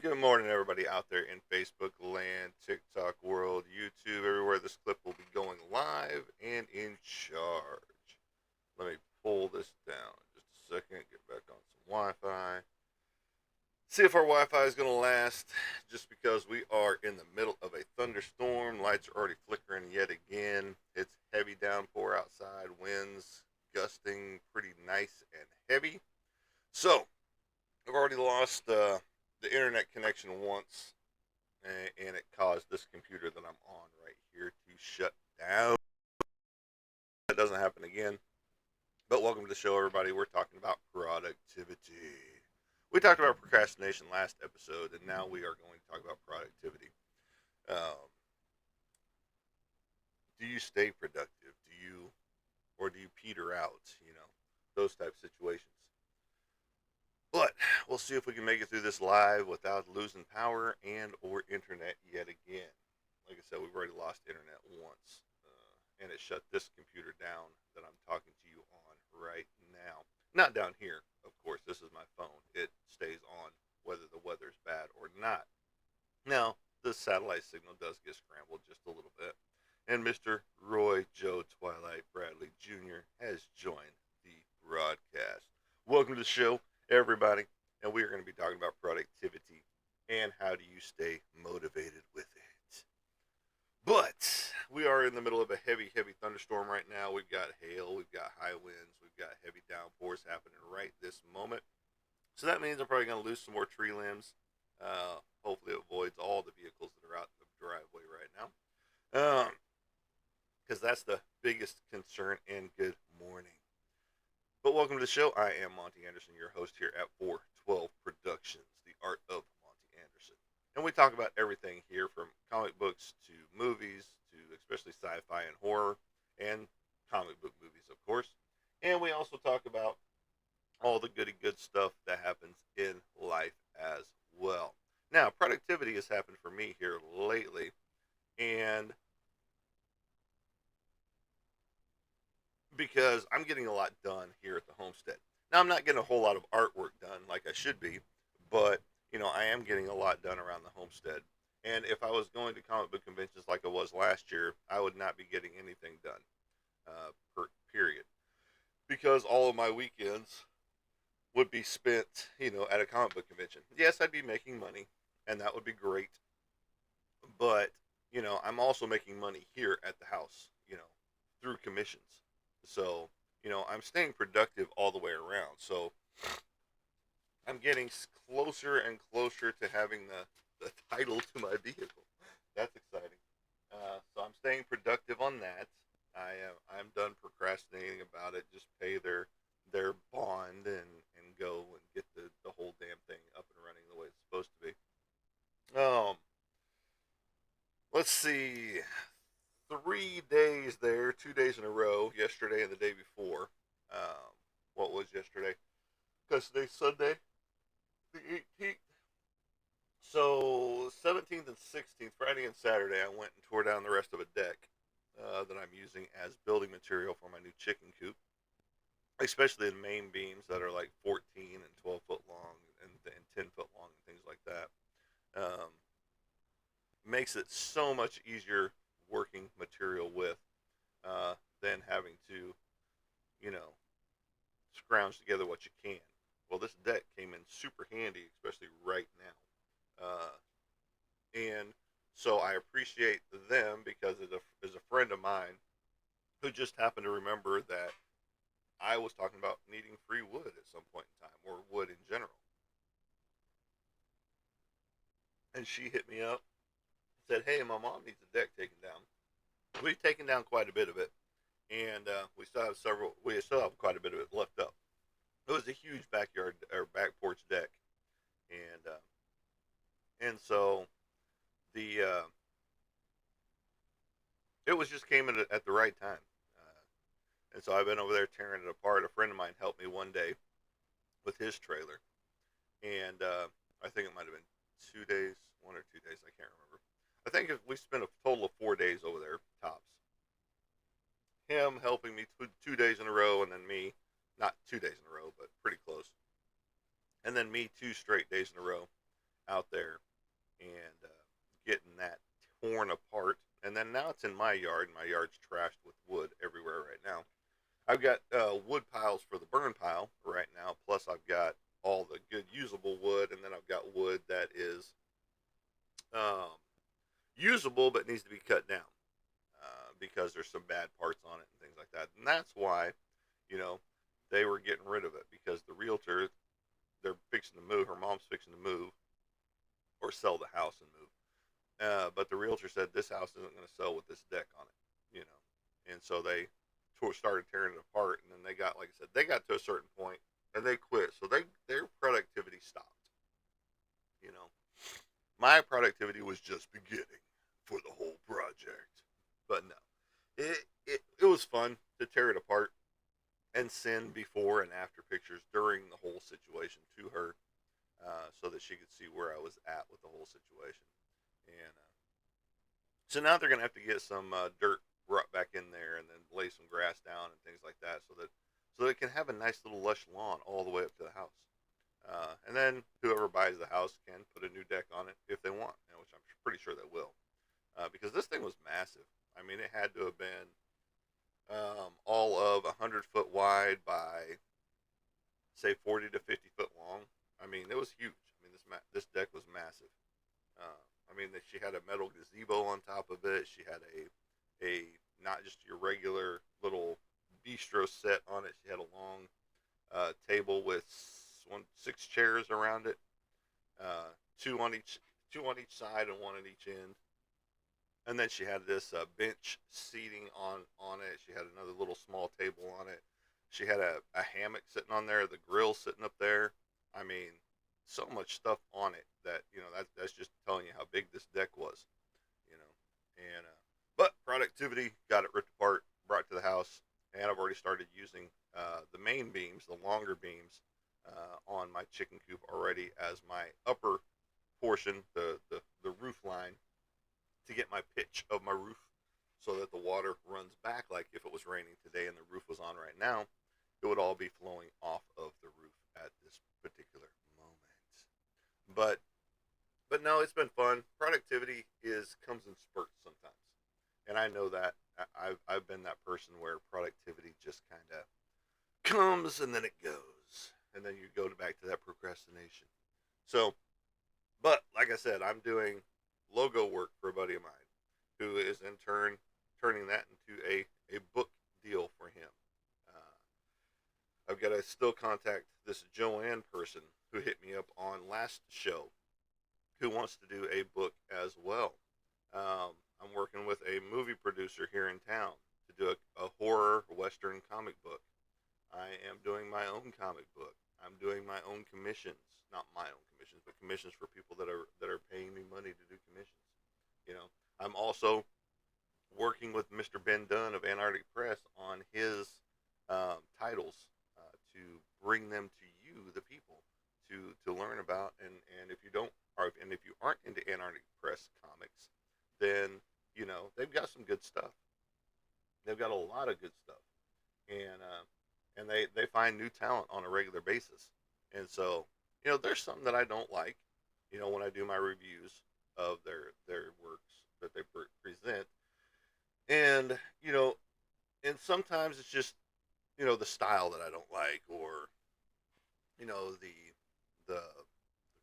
good morning, everybody out there in Facebook land, TikTok world, YouTube, everywhere this clip will be going live and in charge. Let me pull this down just a second, get back on some Wi Fi. See if our Wi Fi is going to last just because we are in the middle of a thunderstorm. Lights are already flickering yet again. It's heavy downpour outside, winds gusting pretty nice and heavy. So, I've already lost the internet connection once, and it caused this computer that I'm on right here to shut down. That doesn't happen again. But welcome to the show, everybody. We're talking about productivity. We talked about procrastination last episode, and now we are going to talk about productivity. Um, do you stay productive? Or do you peter out? Those type of situations. But we'll see if we can make it through this live without losing power and or internet yet again. Like I said, we've already lost internet once, and it shut this computer down that I'm talking to you on right now. Not down here, of course. This is my phone. It stays on whether the weather's bad or not. Now, the satellite signal does get scrambled just a little bit. And Mr. Roy Joe Twilight Bradley Jr. has joined the broadcast. Welcome to the show, everybody. And we are going to be talking about productivity and how do you stay motivated with it. But we are in the middle of a heavy, heavy thunderstorm right now. We've got hail, we've got high winds, we've got heavy downpours happening right this moment. So that means I'm probably going to lose some more tree limbs. Hopefully, it avoids all the vehicles that are out in the driveway right now. Because that's the biggest concern. And good morning. But welcome to the show. I am Monty Anderson, your host here at 412 Productions, the art of Monty Anderson. And we talk about everything here from comic books to movies to especially sci-fi and horror and comic book movies, of course. And we also talk about all the goody good stuff that happens in life as well. Now, productivity has happened for me here lately, and because I'm getting a lot done here at the homestead. Now, I'm not getting a whole lot of artwork done like I should be, but I am getting a lot done around the homestead. And if I was going to comic book conventions like I was last year, I would not be getting anything done. Period. Because all of my weekends would be spent, at a comic book convention. Yes, I'd be making money, and that would be great. But, I'm also making money here at the house, through commissions. So, I'm staying productive all the way around. So, I'm getting closer and closer to having the title to my vehicle. That's exciting. So, I'm staying productive on that. I'm done procrastinating about it. Just pay their bond and go and get the whole damn thing up and running the way it's supposed to be. Um, let's see. 3 days there, 2 days in a row, yesterday and the day before. What was yesterday? Because today's Sunday, the 18th. So, 17th and 16th, Friday and Saturday, I went and tore down the rest of a deck that I'm using as building material for my new chicken coop, especially the main beams that are like 14 and 12 foot long and 10 foot long and things like that. Um, Makes it so much easier working material with than having to, you know, scrounge together what you can. Well, this deck came in super handy, especially right now. And so I appreciate them because as a friend of mine who just happened to remember that I was talking about needing free wood at some point in time, or wood in general. And she hit me up, said, "Hey, my mom needs a deck taken down." We've taken down quite a bit of it, and we still have quite a bit of it left up. It was a huge backyard or back porch deck, and so the it was just came in at the right time. And so I've been over there tearing it apart. A friend of mine helped me one day with his trailer, and I think it might have been 2 days, 1 or 2 days, I can't remember. I think we spent a total of 4 days over there tops. Him helping me 2 days in a row, and then me, not 2 days in a row, but pretty close, and then me 2 straight days in a row out there and getting that torn apart. And then now it's in my yard. My yard's trashed with wood everywhere right now. I've got wood piles for the burn pile right now. Plus, I've got all the good usable wood, and then I've got wood that is um, usable but needs to be cut down because there's some bad parts on it and things like that. And that's why, you know, they were getting rid of it because the realtor, they're fixing to move. Her mom's fixing to move or sell the house and move. But the realtor said this house isn't going to sell with this deck on it, you know. And so they started tearing it apart, and then they got, like I said, they got to a certain point and they quit. So their productivity stopped. You know, my productivity was just beginning for the whole project. But no, it was fun to tear it apart and send before and after pictures during the whole situation to her, so that she could see where I was at with the whole situation. And so now they're gonna have to get some dirt brought back in there, and then lay some grass down and things like that, so that it can have a nice little lush lawn all the way up to the house. And then whoever buys the house can put a new deck on it if they want, which I'm pretty sure they will, because this thing was massive. I mean, it had to have been all of 100 foot wide by say 40 to 50 foot long. I mean, it was huge. I mean, this deck was massive. I mean, that she had a metal gazebo on top of it. She had a not just your regular little bistro set on it. She had a long table with 6 chairs around it, uh, two on each two on each side and one on each end. And then she had this bench seating on it. She had another little small table on it. She had a hammock sitting on there. The grill sitting up there. I mean, so much stuff on it that that's just telling you how big this deck was. You know, and but productivity got it ripped apart, brought it to the house, and I've already started using the main beams, the longer beams, on my chicken coop already as my upper portion, the roof line, to get my pitch of my roof so that the water runs back. Like if it was raining today and the roof was on right now, it would all be flowing off of the roof at this particular moment. But no, it's been fun. Productivity is comes in spurts sometimes, and I know that I've been that person where productivity just kind of comes and then it goes, and then you go back to that procrastination. So, but like I said, I'm doing logo work for a buddy of mine who is in turn turning that into a book deal for him. I've got to still contact this Joanne person who hit me up on last show who wants to do a book as well. I'm working with a movie producer here in town to do a horror western comic book. I am doing my own comic book. I'm doing my own commissions, not my own commissions, but commissions for people that are paying me money to do commissions. I'm also working with Mr. Ben Dunn of Antarctic Press on his titles, to bring them to you, the people, to learn about. And if you don't, and if you aren't into Antarctic Press comics, then they've got some good stuff. They've got a lot of good stuff, and they find new talent on a regular basis. And so there's some that I don't like. When I do my reviews of their works that they present, and and sometimes it's just the style that I don't like, or the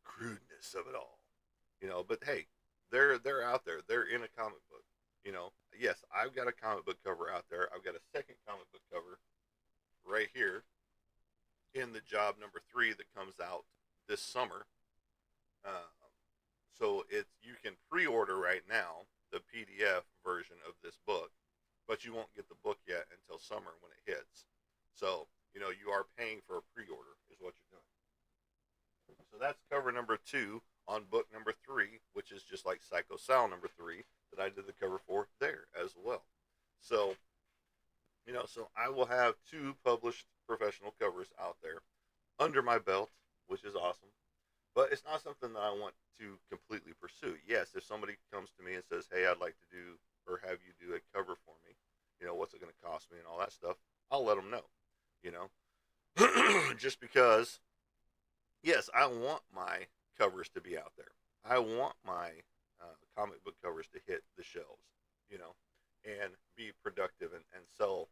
crudeness of it all. But hey, they're out there. They're in a comic book. Yes, I've got a comic book cover out there. I've got a second comic book cover right here in the job number 3 that comes out this summer. Uh, so it's you can pre-order right now the PDF version of this book, but you won't get the book yet until summer when it hits. So you are paying for a pre-order is what you're doing. So that's cover number 2 on book number 3, which is just like Psycho Sal number 3 that I did the cover for there as well. So so I will have 2 published professional covers out there under my belt, which is awesome. But it's not something that I want to completely pursue. Yes, if somebody comes to me and says, "Hey, I'd like to do or have you do a cover for me," what's it going to cost me and all that stuff, I'll let them know. You know, just because, yes, I want my covers to be out there. I want my comic book covers to hit the shelves, you know, and be productive and sell,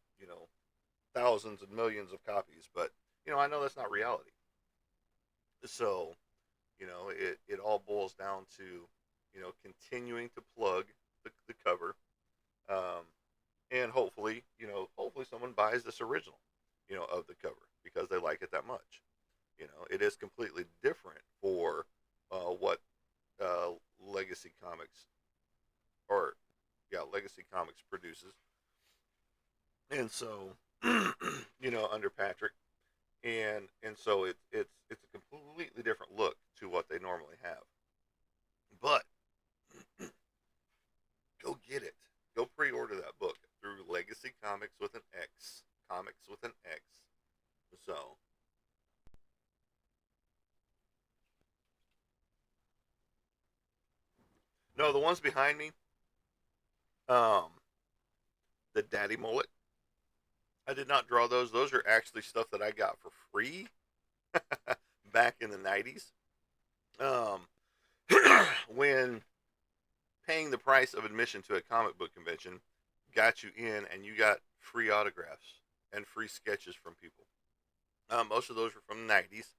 thousands and millions of copies. But, I know that's not reality. So, it all boils down to, continuing to plug the cover, um, and hopefully someone buys this original, of the cover because they like it that much. It is completely different for what uh, Legacy Comics or Legacy Comics produces, and so under Patrick, and so it's a completely different look to what they normally have. But go get it. Go pre-order that book through Legacy Comics with an X. Comics with an X. So no, the ones behind me, um, the Daddy Mullet. I did not draw those. Those are actually stuff that I got for free back in the '90s. Um, when paying the price of admission to a comic book convention got you in, and you got free autographs and free sketches from people. Most of those were from the '90s.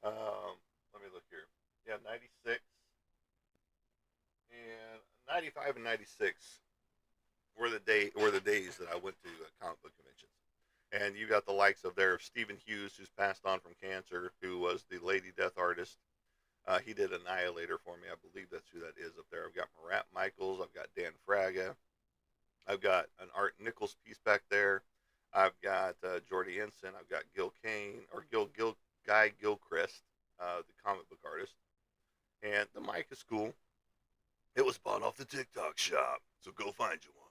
Let me look here. Yeah, '96 and '95 and '96 were the days that I went to comic book conventions. And you got the likes of there of Stephen Hughes, who's passed on from cancer, who was the Lady Death artist. He did Annihilator for me. I believe that's who that is up there. I've got Marat Michaels. I've got Dan Fraga. I've got an Art Nichols piece back there. I've got Jordy Ensign. I've got Gil Kane or Guy Gilchrist, the comic book artist. And the mic is cool. It was bought off the TikTok shop, so go find you one.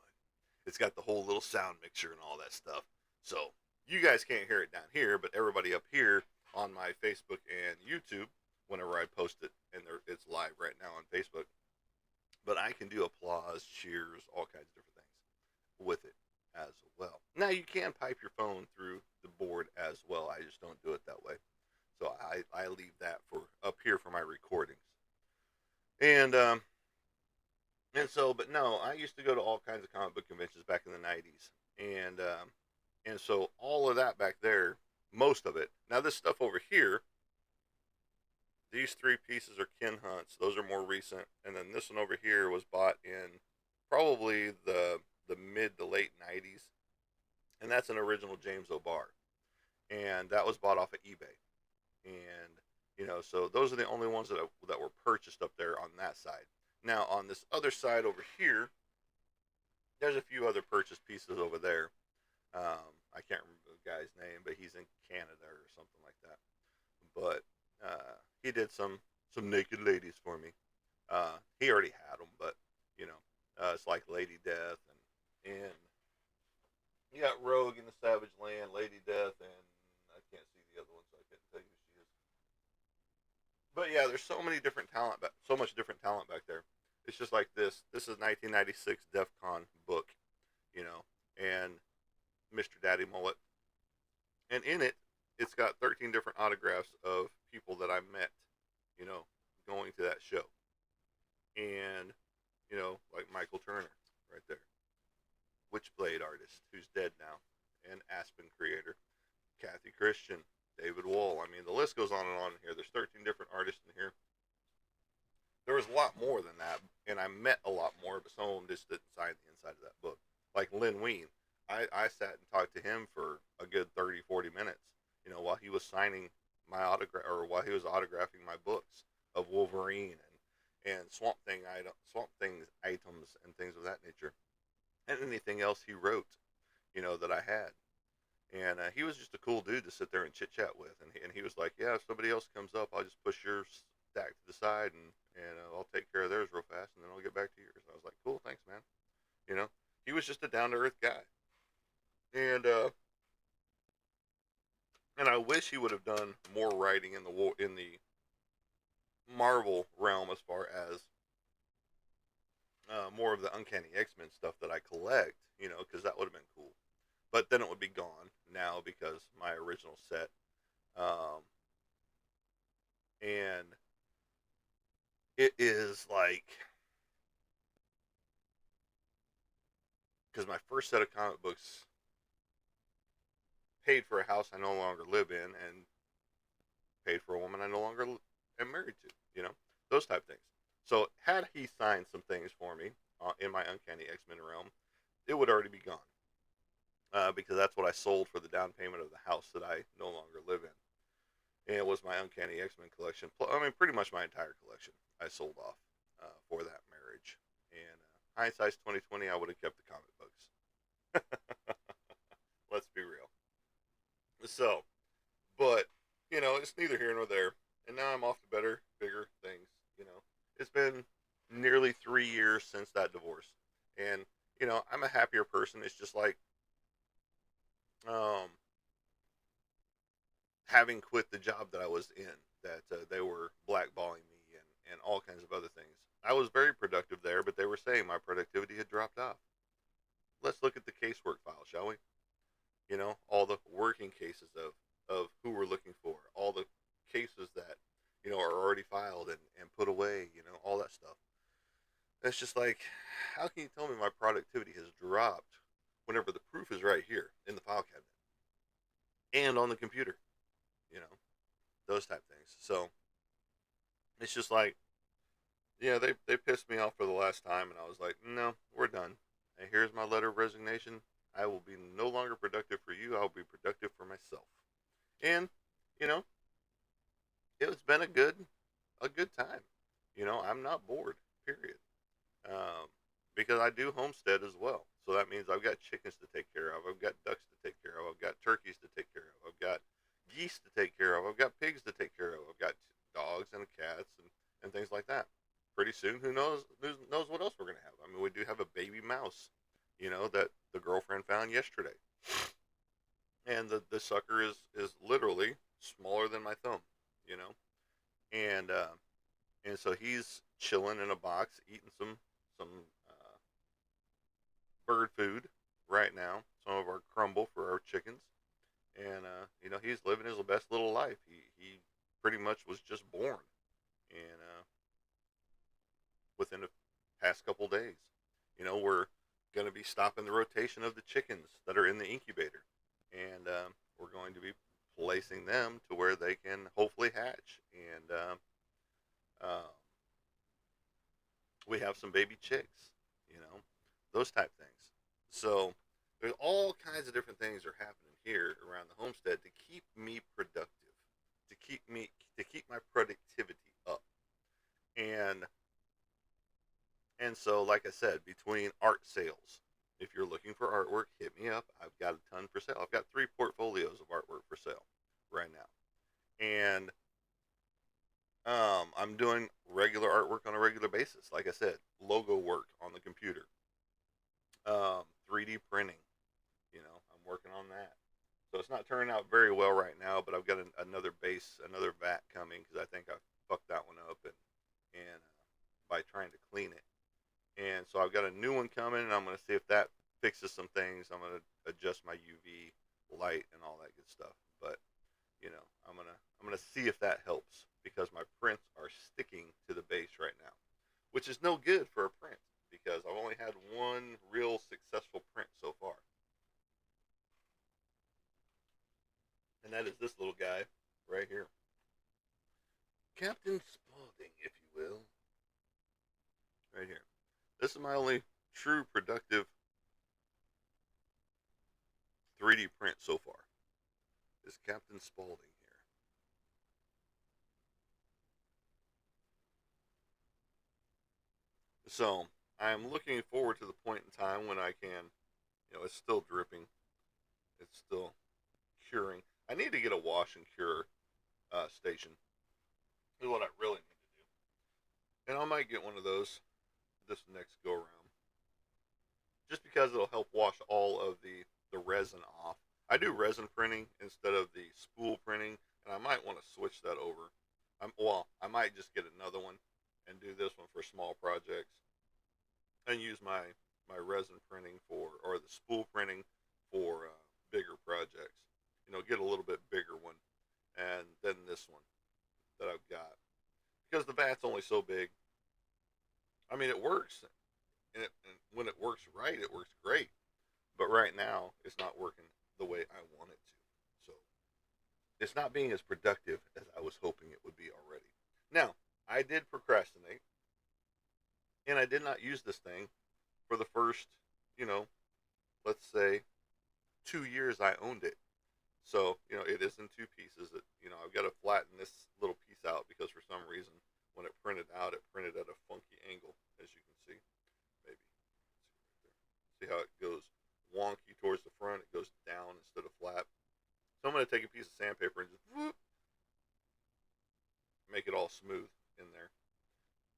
It's got the whole little sound mixer and all that stuff. So you guys can't hear it down here, but everybody up here on my Facebook and YouTube, whenever I post it, and it's live right now on Facebook, but I can do applause, cheers, all kinds of different things with it as well. Now you can pipe your phone through the board as well. I just don't do it that way. So I leave that for up here for my recordings. And but no, I used to go to all kinds of comic book conventions back in the '90s, and so all of that back there, most of it. Now this stuff over here, these three pieces are Ken Hunt's. Those are more recent, and then this one over here was bought in probably the mid to late '90s, and that's an original James O'Barr, and that was bought off of eBay, and so those are the only ones that were purchased up there on that side. Now on this other side over here, there's a few other purchase pieces over there. I can't remember the guy's name, but he's in Canada or something like that. But he did some naked ladies for me. He already had them, but it's like Lady Death and you got Rogue in the Savage Land, Lady Death, and I can't see the other one, so I couldn't tell you who she is. But yeah, there's so many different talent, so much different talent back there. It's just like this. This is 1996 DEF CON book, and Mr. Daddy Mullet, and in it, it's got 13 different autographs of people that I met, you know, going to that show, and like Michael Turner, right there, Witchblade artist who's dead now, and Aspen creator, Kathy Christian, David Wohl. I mean, the list goes on and on here. There's 13 different artists in here. There was a lot more than that, and I met a lot more, but some of them just didn't sign the inside of that book. Like Lynn Wein, I sat and talked to him for a good 30, 40 minutes, while he was signing my autograph, or while he was autographing my books of Wolverine and Swamp Things items and things of that nature, and anything else he wrote, that I had. And he was just a cool dude to sit there and chit chat with. And he was like, "Yeah, if somebody else comes up, I'll just push your stack to the side, and I'll take care of theirs real fast, and then I'll get back to yours." And I was like, "Cool, thanks, man." You know, he was just a down to earth guy, and I wish he would have done more writing in the Marvel realm as far as more of the Uncanny X-Men stuff that I collect. Because that would have been cool. But then it would be gone now because my original set, um, and It is like, because my first set of comic books paid for a house I no longer live in and paid for a woman I no longer am married to, those type things. So had he signed some things for me in my Uncanny X-Men realm, it would already be gone, because that's what I sold for the down payment of the house that I no longer live in. And it was my Uncanny X-Men collection. I mean, pretty much my entire collection I sold off for that marriage. And hindsight's 2020, I would have kept the comic books. Let's be real. So, but it's neither here nor there. And now I'm off to better, bigger things. It's been nearly 3 years since that divorce, and I'm a happier person. It's just like, um, having quit the job that I was in, that they were blackballing me and all kinds of other things. I was very productive there, but they were saying my productivity had dropped off. Let's look at the casework file, shall we? All the working cases of who we're looking for, all the cases that are already filed and put away, all that stuff. It's just like, how can you tell me my productivity has dropped whenever the proof is right here in the file cabinet and on the computer, you know, those type things. So it's just like, yeah, they pissed me off for the last time, and I was like, no, we're done. And here's my letter of resignation. I will be no longer productive for you. I'll be productive for myself. And you know, it's been a good time. I'm not bored. Period. Um, because I do homestead as well. So that means I've got chickens to take care of. I've got ducks to take care of. I've got turkeys to take care of. I've got geese to take care of. I've got pigs to take care of. I've got dogs and cats and things like that. Pretty soon, who knows what else we're gonna have? I mean, we do have a baby mouse, that the girlfriend found yesterday, and the sucker is literally smaller than my thumb, you know, and uh, and so he's chilling in a box eating some uh, bird food right now, some of our crumble for our chickens, and he's living his best little life. He pretty much was just born, and within the past couple days, we're going to be stopping the rotation of the chickens that are in the incubator, and we're going to be placing them to where they can hopefully hatch, and we have some baby chicks, those type things. So there's all kinds of different things are happening here around the homestead to keep me productive, to keep my productivity up. And so like I said, between art sales, if you're looking for artwork, hit me up. I've got a ton for sale. I've got 3 portfolios of artwork for sale right now. And I'm doing regular artwork on a regular basis. Like I said, logo work on the computer, 3D printing. I'm working on that. So it's not turning out very well right now, but I've got another base, another vat coming because I think I fucked that one up and by trying to clean it. And so I've got a new one coming, and I'm going to see if that fixes some things. I'm going to adjust my UV light and all that good stuff. But I'm gonna see if that helps because my prints are sticking to the base right now, which is no good for a print because I've only had one real successful print so far, and that is this little guy right here, Captain Spaulding, if you will, right here. This is my only true productive 3D print so far. Is Captain Spaulding here? So I'm looking forward to the point in time when I can, it's still dripping, it's still curing. I need to get a wash and cure station. Is what I really need to do, and I might get one of those this next go around, just because it'll help wash all of the resin off. I do resin printing instead of the spool printing, and I might want to switch that over. I might just get another one and do this one for small projects, and use my resin printing for or the spool printing for bigger projects. Get a little bit bigger one, and then this one that I've got because the vat's only so big. I mean, it works, and when it works right, it works great. But right now, it's not working the way I want it to. So it's not being as productive as I was hoping it would be already. Now, I did procrastinate, and I did not use this thing for the first, you know, let's say 2 years I owned it. So, it is in two pieces. I've got to flatten this little piece out because for some reason, when it printed out, it printed at a funky angle, as you can see. Maybe. See how it goes wonky towards the front? It goes down instead of flat. So I'm going to take a piece of sandpaper and just whoop, make it all smooth in there.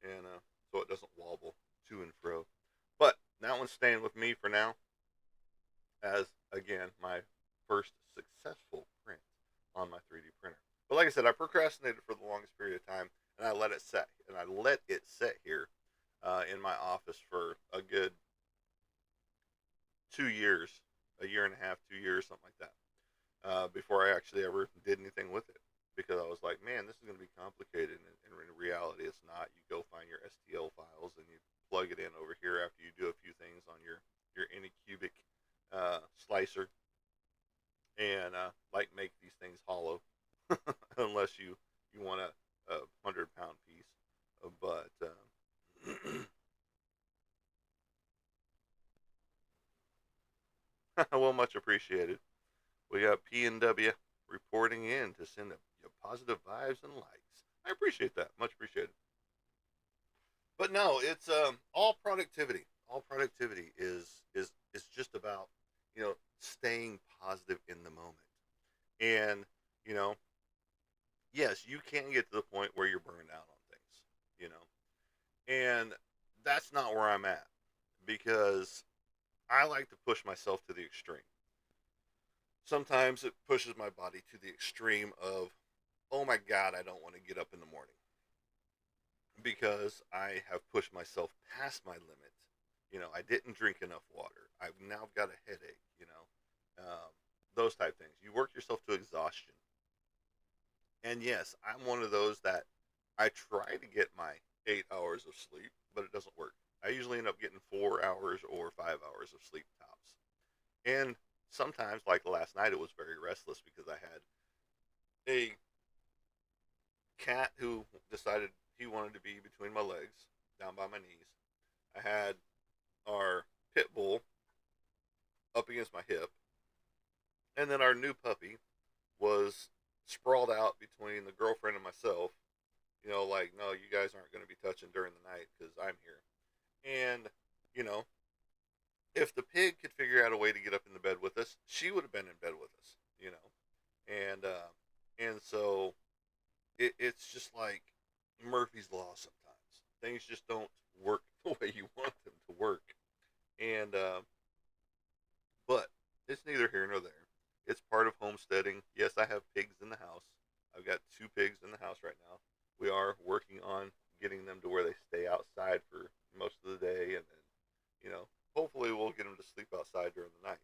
And so it doesn't wobble to and fro. But that one's staying with me for now as, again, my first successful print on my 3D printer. But like I said, I procrastinated for the longest period of time, and I let it set, here in my office for a good 2 years, a year and a half, 2 years, something like that, before I actually ever did anything with it. Because I was like, man, this is going to be complicated. And in reality, it's not. You go find your STL files and you plug it in over here after you do a few things on your Anycubic slicer, and like make these things hollow, unless you want a 100-pound piece. But well, much appreciated. We got P and W reporting in to send you positive vibes and likes. I appreciate that. Much appreciated. But no, it's all productivity. All productivity is just about staying positive in the moment. And you know, yes, you can get to the point where you're burned out on things. You know, and that's not where I'm at because I like to push myself to the extreme. Sometimes it pushes my body to the extreme of, oh my God, I don't want to get up in the morning because I have pushed myself past my limit. I didn't drink enough water. I've now got a headache. Those type things. You work yourself to exhaustion. And yes, I'm one of those that I try to get my 8 hours of sleep, but it doesn't work. I usually end up getting 4 hours or 5 hours of sleep tops. And sometimes, like last night, it was very restless because I had a cat who decided he wanted to be between my legs, down by my knees. I had our pit bull up against my hip, and then our new puppy was sprawled out between the girlfriend and myself. Like, no, you guys aren't going to be touching during the night because I'm here. And, you know, if the pig could figure out a way to get up in the bed with us, she would have been in bed with us. And so it's just like Murphy's Law sometimes. Things just don't work the way you want them to work. And, but it's neither here nor there. It's part of homesteading. Yes, I have pigs in the house. I've got two pigs in the house right now. We are working on getting them to where they stay outside for most of the day, and then, hopefully we'll get them to sleep outside during the night.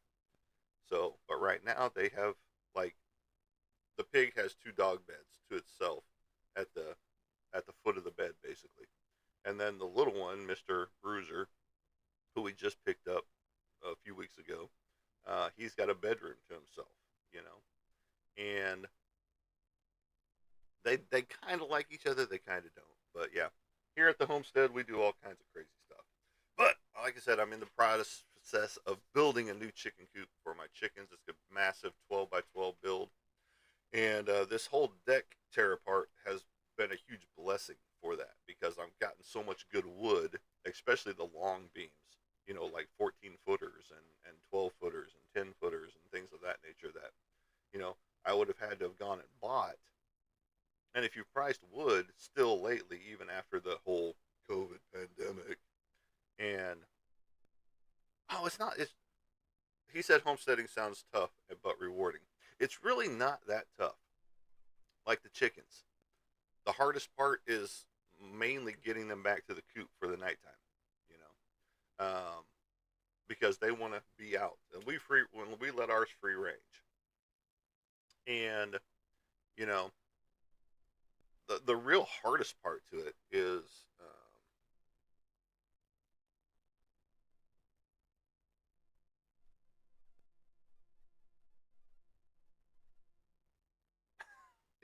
So, but right now they have, like, the pig has two dog beds to itself at the foot of the bed basically, and then the little one, Mister Bruiser, who we just picked up a few weeks ago, he's got a bedroom to himself. You know, and they kind of like each other. They kind of don't. But yeah, here at the homestead, we do all kinds of crazy stuff. But like I said, I'm in the process of building a new chicken coop for my chickens. It's a massive 12 by 12 build, and this whole deck tear apart has been a huge blessing for that because I've gotten so much good wood, especially the long beams. Like 14 footers and 12 footers and 10 footers and things of that nature that I would have had to have gone and bought. And if you've priced wood still lately, even after the whole COVID pandemic, and it's not. He said homesteading sounds tough but rewarding. It's really not that tough. Like the chickens, the hardest part is mainly getting them back to the coop for the nighttime. You because they want to be out, and when we let ours free range, and you know the real hardest part to it is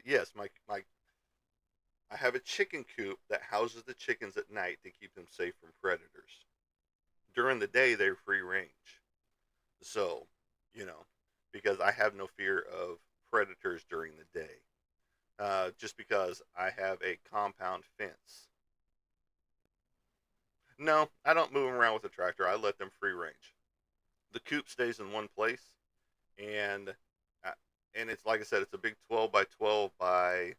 yes, my I have a chicken coop that houses the chickens at night to keep them safe from predators. During the day, they're free range. So, you know, because I have no fear of predators during the day. Just because I have a compound fence. No, I don't move them around with a tractor. I let them free range. The coop stays in one place, and uh, and it's like I said, it's a big 12 by 12 by,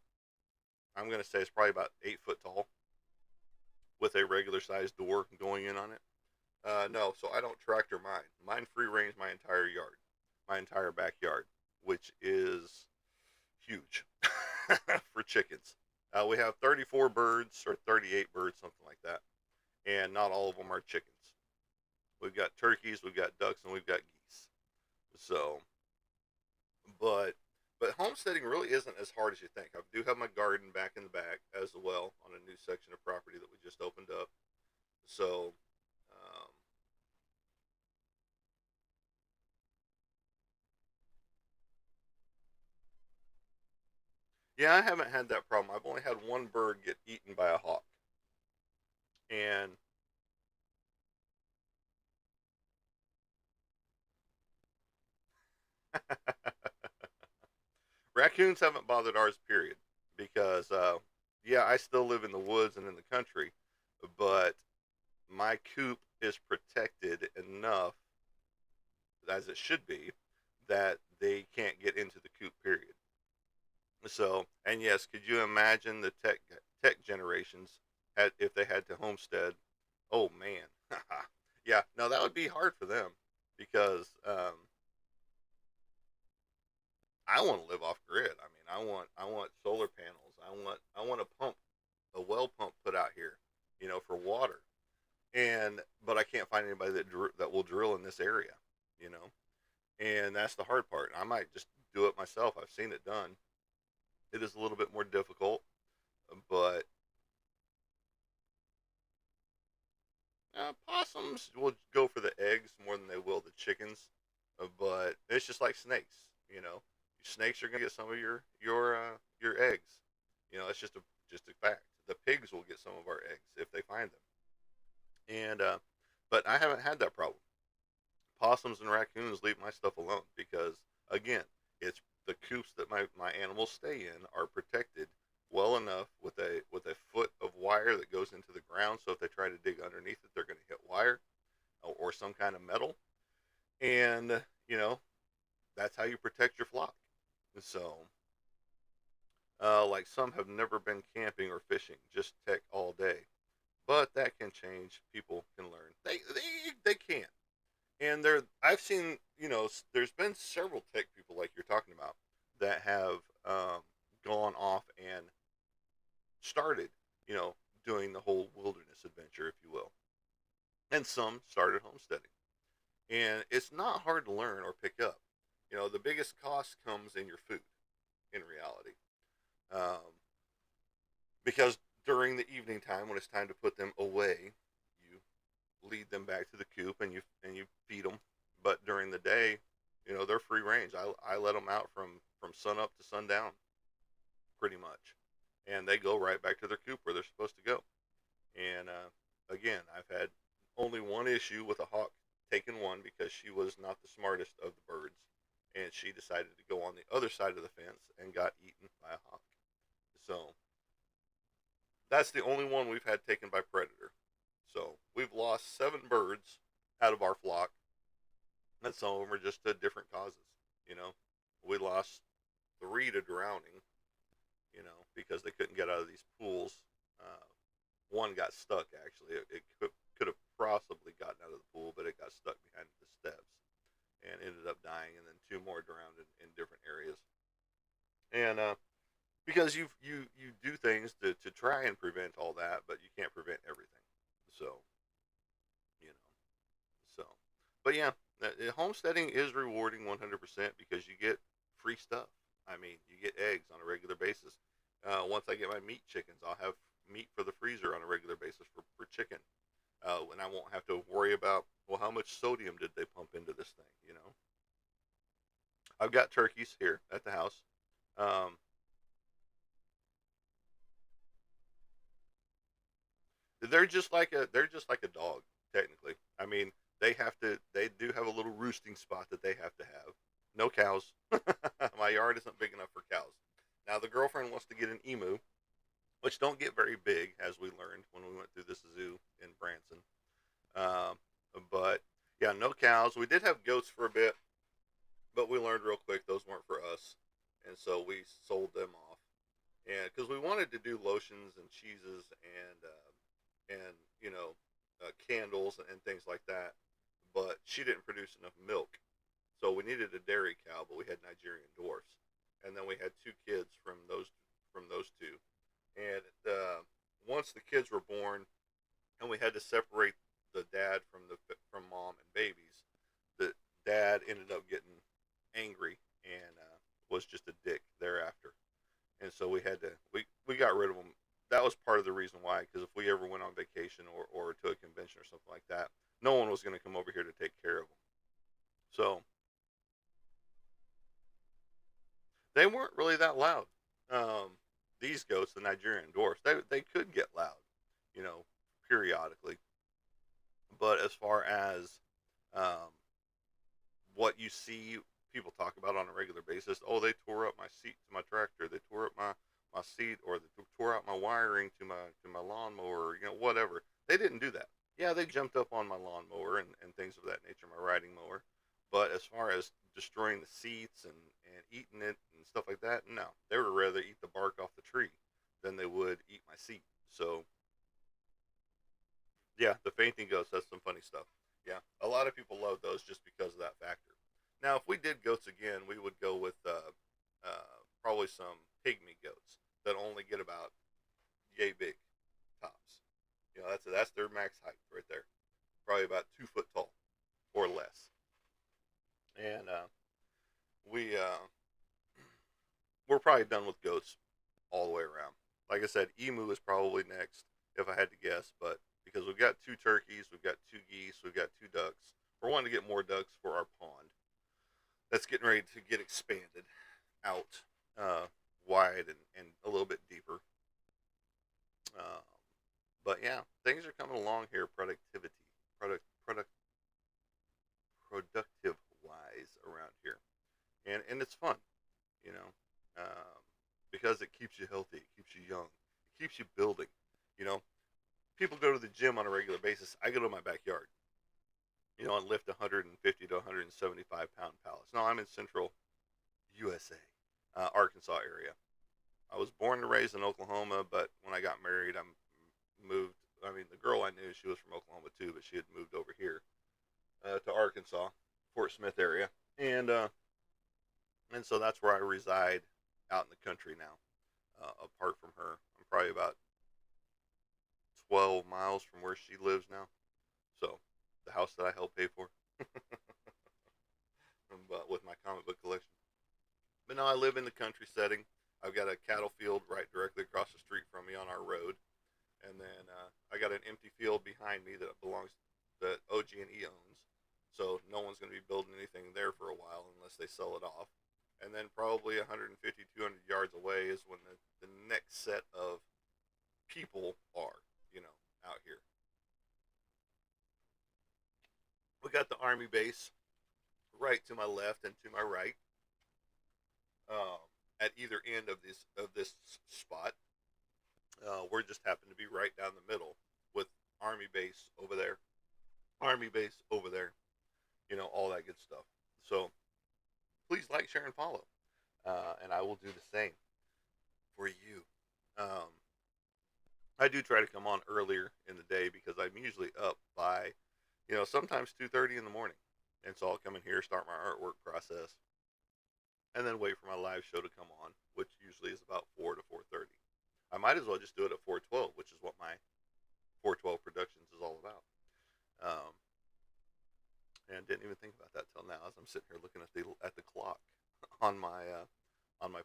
I'm gonna say it's probably about 8 foot tall with a regular sized door going in on it. No, so I don't tractor mine. Mine free range my entire yard, my entire backyard, which is huge for chickens. We have 34 birds or 38 birds, something like that, and not all of them are chickens. We've got turkeys, we've got ducks, and we've got geese. So, but but homesteading really isn't as hard as you think. I do have my garden back in the back as well on a new section of property that we just opened up. So, um, yeah, I haven't had that problem. I've only had one bird get eaten by a hawk, and raccoons haven't bothered ours. Period. Because yeah, I still live in the woods and in the country, but my coop is protected enough, as it should be, that they can't get into the coop. Period. So, and yes, could you imagine the tech generations had if they had to homestead? Oh man, yeah, no, that would be hard for them because I want to live off grid. I mean, I want solar panels. I want a pump, a well pump put out here, for water. And but I can't find anybody that will drill in this area, you know. And that's the hard part. I might just do it myself. I've seen it done. It is a little bit more difficult, but possums will go for the eggs more than they will the chickens. But it's just like snakes, you know. Snakes are gonna get some of your eggs. It's just a fact. The pigs will get some of our eggs if they find them. And but I haven't had that problem. Possums and raccoons leave my stuff alone because again, it's the coops that my animals stay in are protected well enough with a foot of wire that goes into the ground. So if they try to dig underneath it, they're going to hit wire or some kind of metal. And that's how you protect your flock. So, like some have never been camping or fishing, just tech all day. But that can change. People can learn. They can. And I've seen, there's been several tech people like you're talking about that have gone off and started, you know, doing the whole wilderness adventure, if you will. And some started homesteading. And it's not hard to learn or pick up. The biggest cost comes in your food, in reality. Um, because during the evening time, when it's time to put them away, you lead them back to the coop and you feed them. But during the day, they're free range. I let them out from sun up to sundown, pretty much, and they go right back to their coop where they're supposed to go. And again, I've had only one issue with a hawk taking one because she was not the smartest of the birds, and she decided to go on the other side of the fence and got eaten by a hawk. So that's the only one we've had taken by predator. So we've lost 7 birds out of our flock, and some of them are just to different causes. You know, we lost 3 to drowning. Because they couldn't get out of these pools. Uh, One got stuck actually. It could have possibly gotten out of the pool, but it got stuck behind the steps and ended up dying. And then 2 more drowned in different areas. And because you do things to try and prevent all that, but you can't prevent everything. So you know, so but yeah, homesteading is rewarding 100% because you get free stuff. I mean, you get eggs on a regular basis. Once I get my meat chickens, I'll have meat for the freezer on a regular basis for chicken. And I won't have to worry about, well, how much sodium did they pump into this thing. I've got turkeys here at the house. Um, they're just like a dog technically. I mean, they do have a little roosting spot that they have to have. No cows. My yard isn't big enough for cows. Now the girlfriend wants to get an emu, which don't get very big, as we learned when we went through this zoo in Branson. Um, but yeah, no cows. We did have goats for a bit, but we learned real quick those weren't for us, and so we sold them off. And because we wanted to do lotions and cheeses and candles and things like that, but she didn't produce enough milk, so we needed a dairy cow. But we had Nigerian dwarfs, and then we had two kids from those two. And once the kids were born, and we had to separate the dad from mom and babies, the dad ended up getting angry and was just a dick thereafter. And so we got rid of him. That was part of the reason why, because if we ever went on vacation or to a convention or something like that, no one was going to come over here to take care of them. So they weren't really that loud. Um, these goats, the Nigerian dwarfs, they could get loud, you know, periodically. But as far as um, what you see people talk about on a regular basis, oh, they tore up my seat to my tractor, they tore up my seat, or they tore out my wiring to my lawnmower, whatever. They didn't do that. Yeah, they jumped up on my lawnmower and things of that nature, my riding mower. But as far as destroying the seats and eating it and stuff like that, no. They would rather eat the bark off the tree than they would eat my seat. So yeah, the fainting ghost, that's some funny stuff. Yeah, a lot of people love those just because of that factor. Now, if we did goats again, we would go with probably some pygmy goats that only get about yay big tops. That's their max height right there, probably about 2 foot tall or less. And we we're probably done with goats all the way around. Like I said, emu is probably next if I had to guess, but because we've got two turkeys, we've got two geese, we've got two ducks. We're wanting to get more ducks for our pond. That's getting ready to get expanded out uh, wide and a little bit deeper. Uh, but yeah, things are coming along here. Product, productive wise around here, and it's fun, you know, um, because it keeps you healthy, it keeps you young, it keeps you building. You know, people go to the gym on a regular basis. I go to my backyard, and lift 150 to 175 pound pallets. No, I'm in central USA, Arkansas area. I was born and raised in Oklahoma, but when I got married, I moved. I mean, the girl I knew, she was from Oklahoma too, but she had moved over here to Arkansas, Fort Smith area, and so that's where I reside out in the country now. Apart from her, I'm probably about 12 miles from where she lives now. So, the house that I helped pay for, but with my comic book collection. But now I live in the country setting. I've got a cattle field right directly across the street from me on our road, and then I got an empty field behind me that OG&E owns. So no one's going to be building anything there for a while unless they sell it off. And then probably 150, 200 yards away is when the next set of people are, out here. We got the army base right to my left and to my right, um, at either end of this spot. We're just happen to be right down the middle with army base over there, army base over there, all that good stuff. So please like, share, and follow, and I will do the same for you. Um, I do try to come on earlier in the day because I'm usually up by, sometimes 2:30 in the morning, and so I'll come in here, start my artwork process, and then wait for my live show to come on, which usually is about 4 to 4:30. I might as well just do it at 4:12, which is what my 412 Productions is all about. Um, and didn't even think about that till now as I'm sitting here looking at the clock on my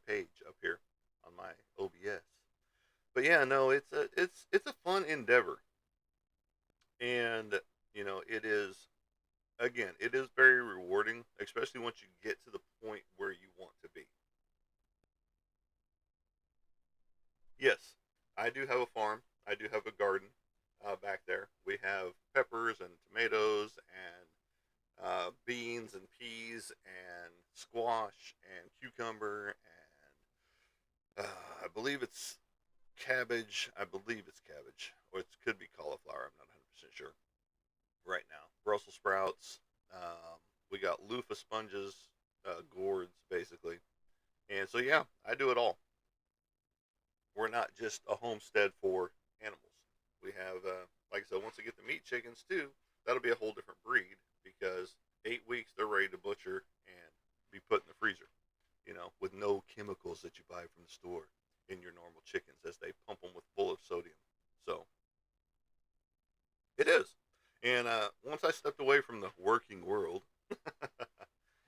page up here on my OBS. But yeah, no, it's a fun endeavor, and it is, again, it is very rewarding, especially once you get to the point where you want to be. Yes, I do have a farm. I do have a garden. back there. We have peppers and tomatoes and beans and peas and squash and cucumber and I believe it's cabbage. I believe it's cabbage, or it could be cauliflower. I'm not 100% sure right now. Brussels sprouts. Um, we got loofah sponges, gourds, basically. And so, yeah, I do it all. We're not just a homestead for animals. We have, like I said, once we get the meat chickens too, that'll be a whole different breed because 8 weeks they're ready to butcher and be put in the freezer, with no chemicals that you buy from the store in your normal chickens as they pump them with full of sodium. So it is. And once I stepped away from the working world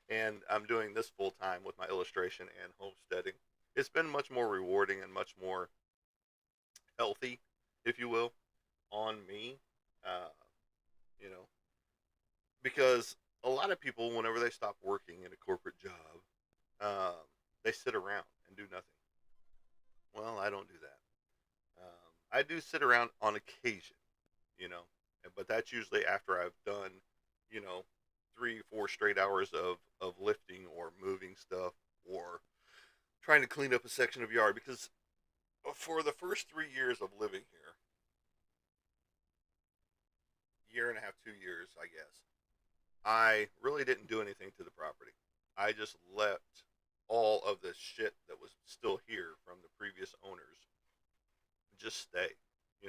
and I'm doing this full time with my illustration and homesteading, it's been much more rewarding and much more healthy, if you will, on me. Uh, you know, because a lot of people, whenever they stop working in a corporate job, um, they sit around and do nothing. Well, I don't do that. I do sit around on occasion, you know, but that's usually after I've done, you know, 3, 4 straight hours of lifting or moving stuff or trying to clean up a section of yard because for the first 3 years of living here, year and a half, 2 years, I guess, I really didn't do anything to the property. I just let all of the shit that was still here from the previous owners just stay.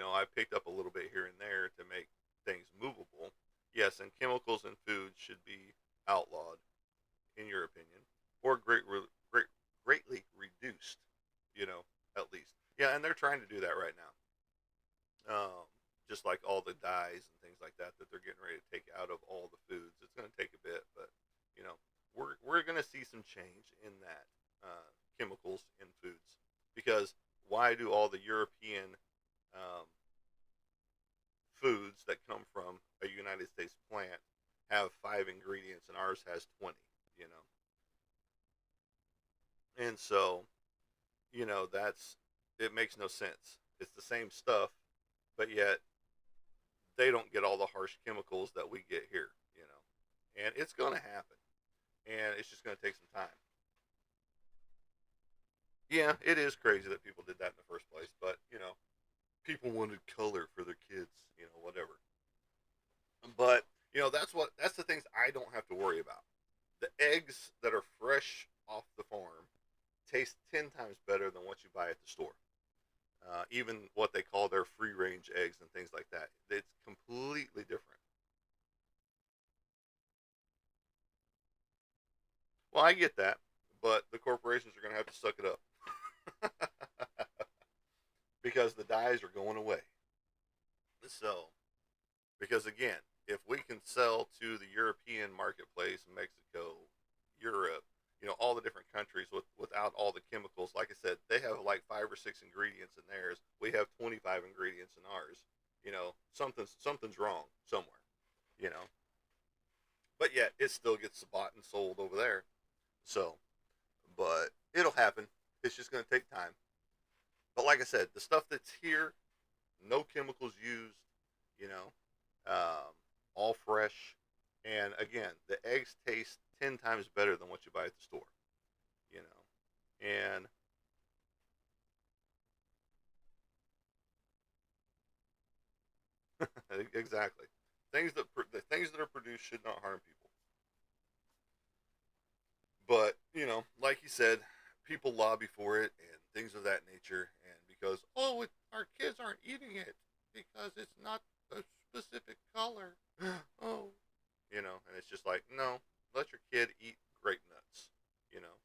I picked up a little bit here and there to make things movable. Yes, and chemicals in food should be outlawed, in your opinion, or greatly reduced. You know, at least. Yeah, and they're trying to do that right now. Just like all the dyes and things like that they're getting ready to take out of all the foods. It's going to take a bit, but you know, we're going to see some change in that chemicals in foods because why do all the European um, foods that come from a United States plant have 5 ingredients and ours has 20? You and so that's it makes no sense. It's the same stuff, but yet they don't get all the harsh chemicals that we get here. And it's going to happen, and it's just going to take some time. Yeah, it is crazy that people did that in the first place, but people wanted color for their kids, whatever. But that's the things I don't have to worry about. The eggs that are fresh off the farm taste 10 times better than what you buy at the store. Even what they call their free range eggs and things like that, it's completely different. Well, I get that, but the corporations are going to have to suck it up because the dyes are going away. So, because again, if we can sell to the European marketplace, Mexico, Europe, all the different countries without all the chemicals, like I said, they have like 5 or 6 ingredients in theirs. We have 25 ingredients in ours. Something's wrong somewhere. You know, but yet it still gets bought and sold over there. So, but it'll happen. It's just going to take time. But like I said, the stuff that's here, no chemicals used. You know, um, all fresh. And again, the eggs taste 10 times better than what you buy at the store. You know, and exactly the things that are produced should not harm people. But like you said, people lobby for it and things of that nature. And because our kids aren't eating it because it's not a specific color. Oh, and it's just like no, let your kid eat grape nuts. You know,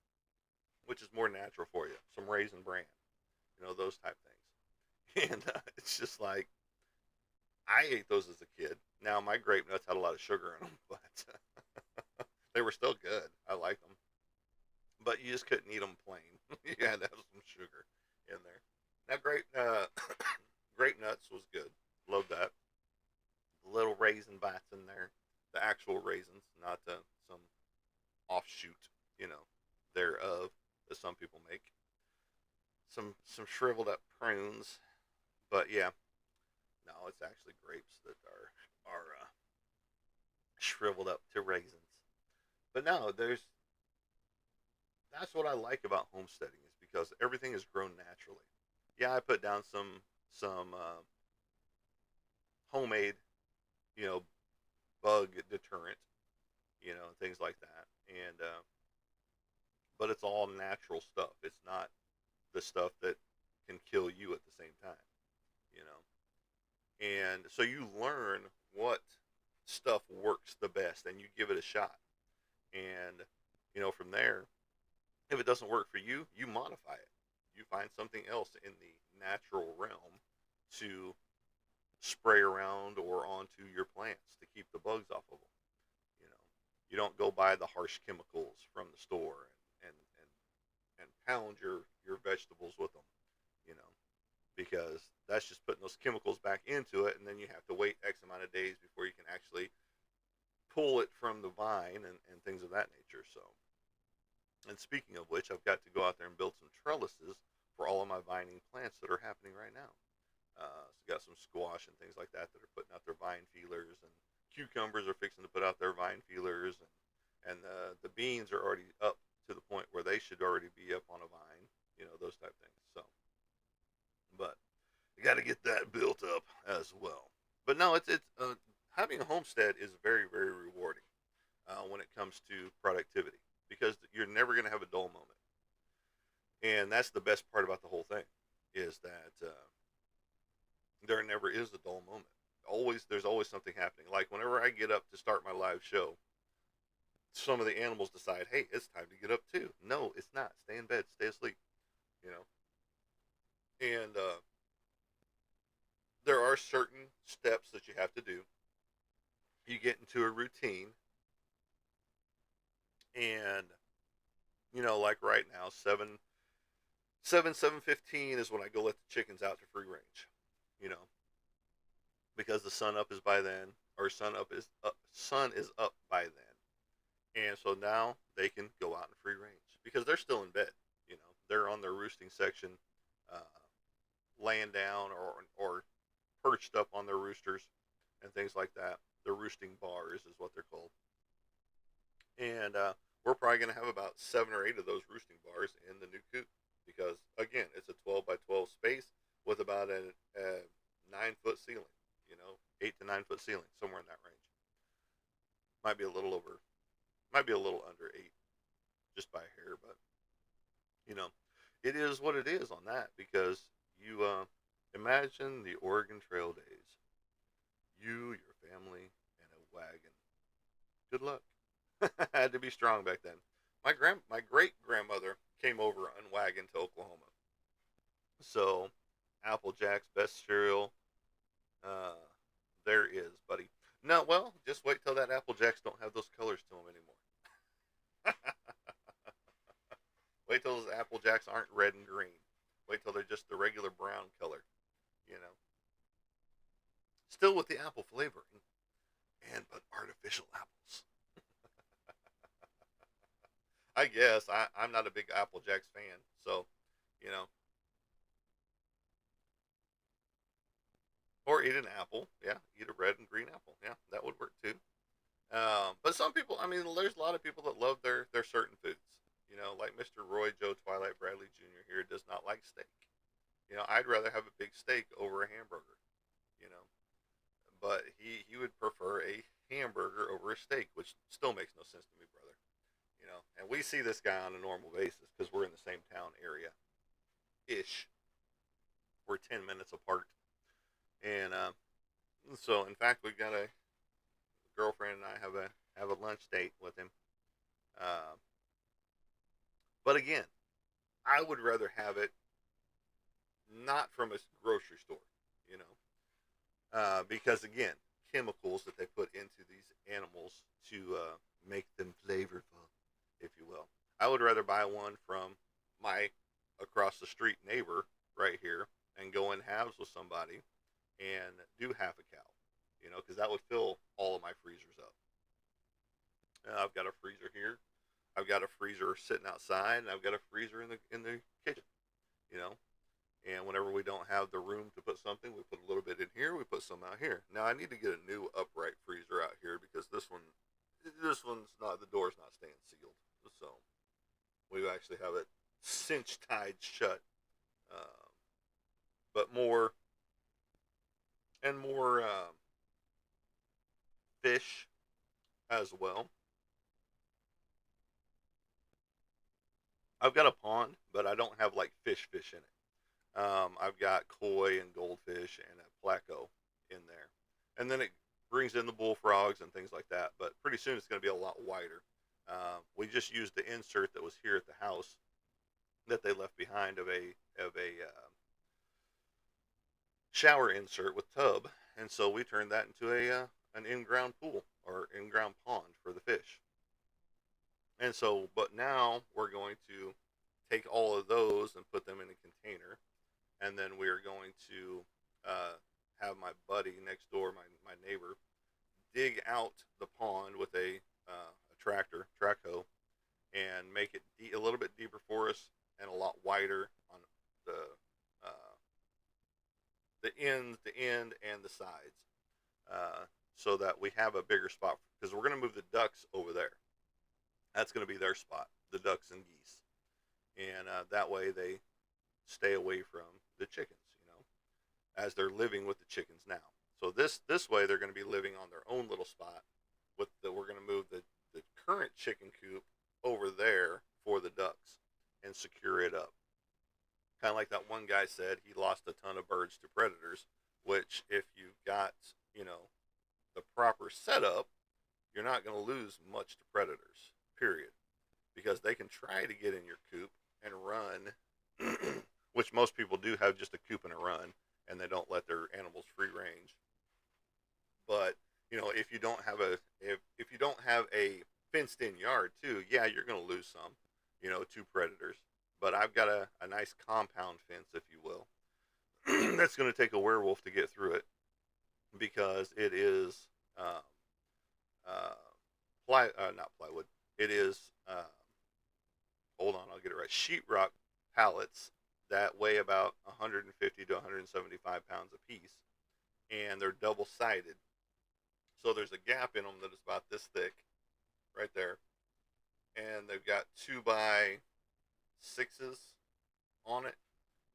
which is more natural for you. Some raisin bran. Those type things. And it's just like I ate those as a kid. Now my grape nuts had a lot of sugar in them, but they were still good. I like them, but you just couldn't eat them plain. You had to have some sugar in there. Now grape nuts was good. Love that. The little raisin bites in there, the actual raisins, not some offshoot, you know, thereof that some people make. Some shriveled up prunes, but yeah, No, it's actually grapes that are shriveled up to raisins. But no, there's that's what I like about homesteading is because everything is grown naturally. Yeah, I put down some homemade, you know, bug deterrent, things like that, and but it's all natural stuff. It's not the stuff that can kill you at the same time, you know. And so you learn what stuff works the best, and you give it a shot. And from there, if it doesn't work for you, you modify it. You find something else in the natural realm to spray around or onto your plants to keep the bugs off of them. You know, you don't go buy the harsh chemicals from the store and pound your vegetables with them. You know, because that's just putting those chemicals back into it, and then you have to wait X amount of days before you can actually pull it from the vine and things of that nature. So, and speaking of which, I've got to go out there and build some trellises for all of my vining plants that are happening right now. So got some squash and things like that are putting out their vine feelers, and cucumbers are fixing to put out their vine feelers, and the beans are already up to the point where they should already be up on a vine, those type of things. So, but you got to get that built up as well. But no, it's having a homestead is very very rewarding when it comes to productivity because you're never going to have a dull moment, and that's the best part about the whole thing is that there never is a dull moment. There's always something happening. Like whenever I get up to start my live show, some of the animals decide, hey, it's time to get up too. No, it's not. Stay in bed, stay asleep. You know, and there are certain steps that you have to do. You get into a routine, and like right now, 7:15 is when I go let the chickens out to free range. You know, because the sun up is by then, or sun is up by then, and so now they can go out in free range because they're still in bed. They're on their roosting section, uh, laying down or perched up on their roosters and things like that. The roosting bars is what they're called, and we're probably going to have about 7 or 8 of those roosting bars in the new coop because again, it's a 12 by 12 space with about a 9 foot ceiling. 8 to 9 foot ceiling, somewhere in that range. Might be a little over, might be a little under 8, just by a hair, but you know, it is what it is on that because you imagine the Oregon Trail days. You, your family, and a wagon. Good luck. I had to be strong back then. My great grandmother came over on wagon to Oklahoma. So, Apple Jack's best cereal, uh, there is, buddy. No, well, just wait till that Apple Jacks don't have those colors to them anymore. Wait till those Apple Jacks aren't red and green. Wait till they're just the regular brown color. You know, still with the apple flavoring, and but artificial apples. I guess I'm not a big Apple Jacks fan, so you know, or eat an apple. Yeah, eat a red and green apple. Yeah, that would work too. But some people, I mean, there's a lot of people that love their certain foods. Like Mr. Roy Joe Twilight Bradley Jr. here does not like steak. I'd rather have a big steak over a hamburger. You know, but he would prefer a hamburger over a steak, which still makes no sense to me, brother. And we see this guy on a normal basis because we're in the same town area ish. We're 10 minutes apart, and so in fact we've got a girlfriend and I have a lunch date with him. Uh, but again, I would rather have it not from a grocery store, you know, because again, chemicals that they put into these animals to make them flavorful, if you will. I would rather buy one from my across the street neighbor right here and go in halves with somebody and do half a cow, because that would fill all of my freezers up. I've got a freezer here. I've got a freezer sitting outside, and I've got a freezer in the kitchen. You know, And whenever we don't have the room to put something, we put a little bit in here. We put some out here. Now I need to get a new upright freezer out here because this one's not. The door's not staying sealed. So we actually have it cinched tied shut. Um, but more and more fish as well. I've got a pond, but I don't have like fish in it. I've got koi and goldfish and a placo in there, and then it brings in the bullfrogs and things like that. But pretty soon it's going to be a lot wider. We just used the insert that was here at the house that they left behind of a shower insert with tub, and so we turned that into a an in-ground pool or in-ground pond for the fish. And so, but now we're going to take all of those and put them in a container, and then we are going to have my buddy next door, my neighbor, dig out the pond with a tractor, track hoe, and make it a little bit deeper for us and a lot wider on the uh, the end, and the sides, so that we have a bigger spot because we're going to move the ducks over there. That's going to be their spot, the ducks and geese, and that way they stay away from the chickens. As they're living with the chickens now. So this way they're going to be living on their own little spot. We're going to move the current chicken coop over there for the ducks and secure it up. Kind of like that one guy said, he lost a ton of birds to predators. Which if you've got the proper setup, you're not going to lose much to predators. Period. Because they can try to get in your coop and run, which most people do have just a coop and a run, and they don't let their animals free range. But if you don't have if you don't have a fenced in yard too, yeah, you're going to lose some, to predators. But I've got a nice compound fence, if you will, that's going to take a werewolf to get through it because it is uh, not plywood. It is hold on, I'll get it right. Sheetrock pallets that weigh about 150 to 175 pounds a piece, and they're double sided. So there's a gap in them that is about this thick, right there, and they've got 2x6s on it,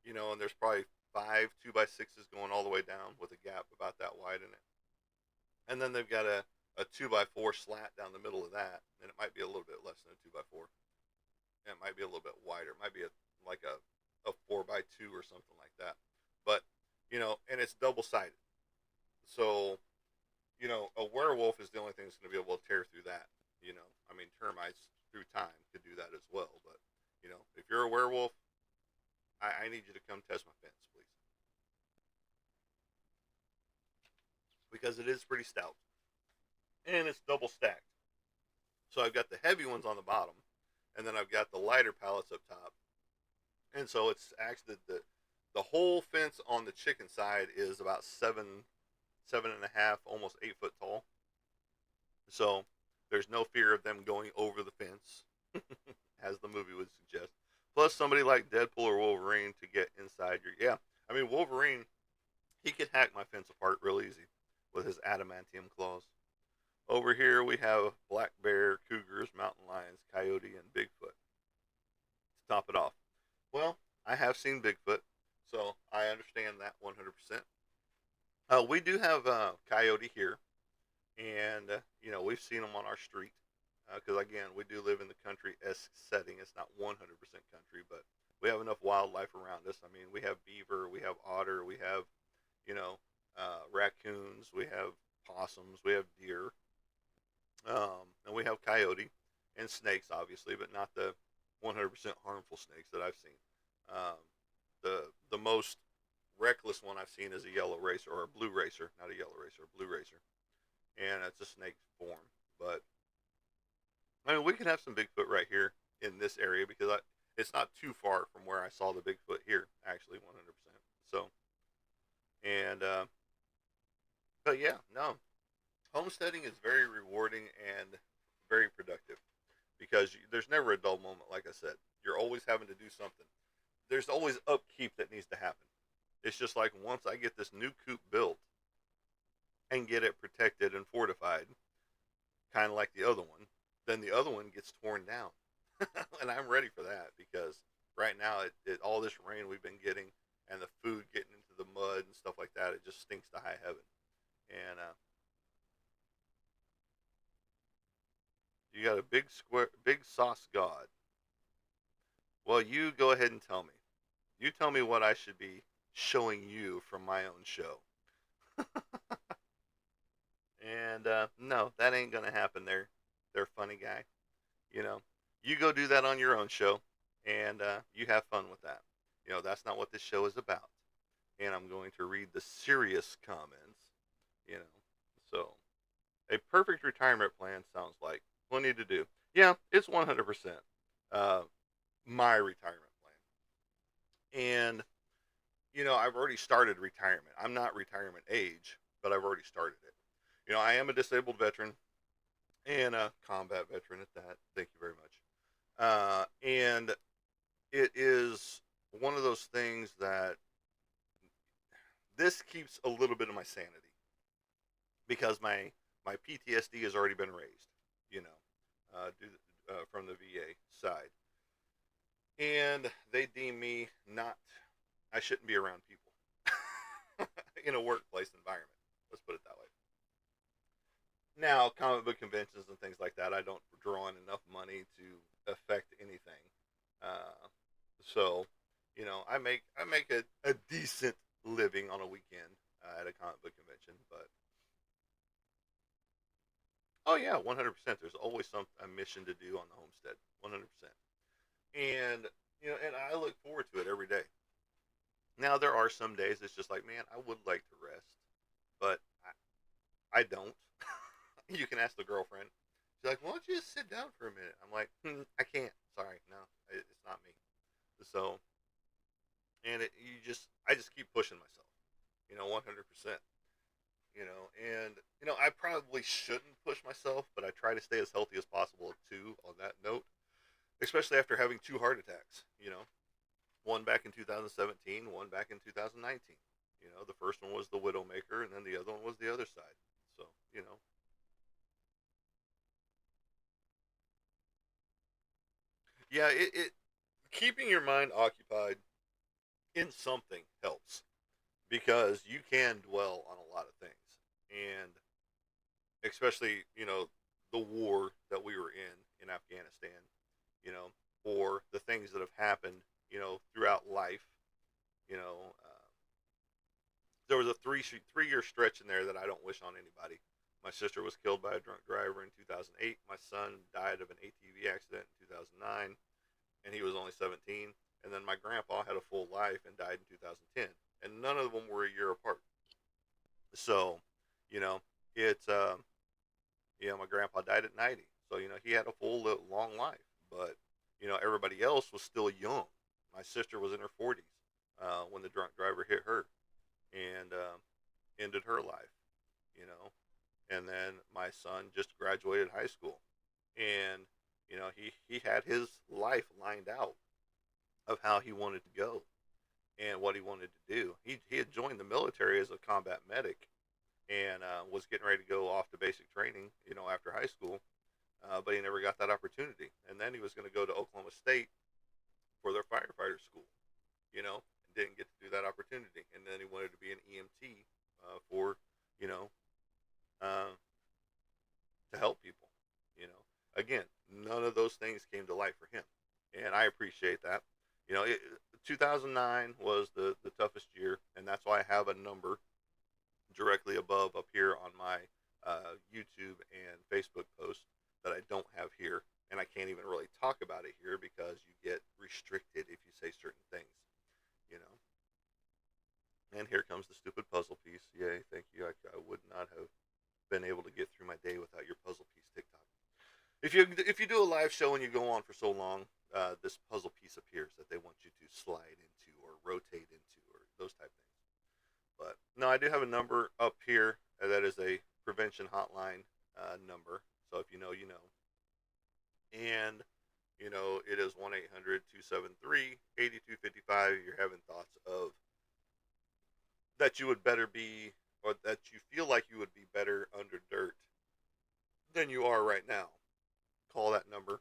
and there's probably five 2x6s going all the way down with a gap about that wide in it, and then they've got a 2x4 slat down the middle of that, and it might be a little bit less than a 2x4. And it might be a little bit wider. It might be like a 4x2 or something like that. But and it's double sided. So a werewolf is the only thing that's going to be able to tear through that. I mean, termites through time could do that as well. But if you're a werewolf, I need you to come test my fence, please, because it is pretty stout and it's double stacked. So I've got the heavy ones on the bottom, and then I've got the lighter pallets up top. And so it's actually the whole fence on the chicken side is about 7.5, almost 8 foot tall. So there's no fear of them going over the fence, as the movie would suggest. Plus, somebody like Deadpool or Wolverine to get inside your I mean, Wolverine, he could hack my fence apart real easy with his adamantium claws. Over here we have black bear, cougars, mountain lions, coyote, and Bigfoot to top it off. Well, I have seen Bigfoot, so I understand that 100%. We do have coyote here, and we've seen them on our street. Because again, we do live in the country-esque setting. It's not 100% country, but we have enough wildlife around us. I mean, we have beaver, we have otter, we have raccoons, we have possums, we have deer, and we have coyote and snakes, obviously, but not the 100% harmful snakes that I've seen. Um, the most reckless one I've seen is a yellow racer or a blue racer, not a yellow racer, a blue racer, and it's a snake form. But I mean, we can have some Bigfoot right here in this area because it's not too far from where I saw the Bigfoot here, actually, 100%. So, and but yeah, no, homesteading is very rewarding and very productive because there's never a dull moment. Like I said, you're always having to do something. there's always upkeep that needs to happen. It's just like once I get this new coop built and get it protected and fortified, kind of like the other one, then the other one gets torn down. And I'm ready for that because right now, all this rain we've been getting and the food getting into the mud and stuff like that, it just stinks to high heaven. And you got a big square, big sauce god. Well, you go ahead and tell me. You tell me what I should be showing you from my own show. And no, that ain't gonna happen. They're funny guy. You know, you go do that on your own show, and you have fun with that. That's not what this show is about. And I'm going to read the serious comments. You know, so a perfect retirement plan sounds like plenty to do. Yeah, it's 100% uh, my retirement plan. And I've already started retirement. I'm not retirement age, but I've already started it. I am a disabled veteran and a combat veteran at that. Thank you very much. And it is one of those things that this keeps a little bit of my sanity because my PTSD has already been raised, you know, from the VA side, and they deem me not. I shouldn't be around people in a workplace environment. Let's put it that way. Now, comic book conventions and things like that, I don't draw in enough money to affect anything. So, I make a decent living on a weekend at a comic book convention. But oh yeah, 100%. There's always a mission to do on the homestead. 100%. And and I look forward to it every day. Now there are some days it's just like, man, I would like to rest, but I don't. You can ask the girlfriend. She's like, why don't you just sit down for a minute? I'm like, I can't. Sorry, no, it's not me. So, and I just keep pushing myself. 100%. And I probably shouldn't push myself, but I try to stay as healthy as possible too. On that note, especially after having two heart attacks. One back in 2017, one back in 2019. The first one was the Widowmaker, and then the other one was the other side. So, yeah, it keeping your mind occupied in something helps because you can dwell on a lot of things, and especially the war that we were in Afghanistan, you know, or the things that have happened, throughout life. You know, there was a 3 year stretch in there that I don't wish on anybody. My sister was killed by a drunk driver in 2008. My son died of an ATV accident in 2009, and he was only 17. And then my grandpa had a full life and died in 2010, and none of them were a year apart. So, you know, it's my grandpa died at 90, so he had a full long life. But everybody else was still young. My sister was in her 40s when the drunk driver hit her and ended her life. You know, and then my son just graduated high school, and he had his life lined out of how he wanted to go and what he wanted to do. He had joined the military as a combat medic and was getting ready to go off to basic training, after high school, but he never got that opportunity. And then he was going to go to Oklahoma State for their firefighter school, and didn't get to do that opportunity. And then he wanted to be an EMT for, you know, uh, to help people. You know, again, none of those things came to light for him, and I appreciate that. 2009 was the toughest year, and that's why I have a number directly above up here on my YouTube and Facebook post that I don't have here, and I can't even really talk about it here because you get restricted if you say certain things, you know. And here comes the stupid puzzle piece. Yay, thank you. I would not have been able to get through my day without your puzzle piece TikTok. If you do a live show and you go on for so long, this puzzle piece appears that they want you to slide into or rotate into or those type things. But no, I do have a number up here that is a prevention hotline number. So if you know, you know. And It is 1-800-273-8255. You're having thoughts of that you would better be, or that you feel like you would be better under dirt than you are right now. Call that number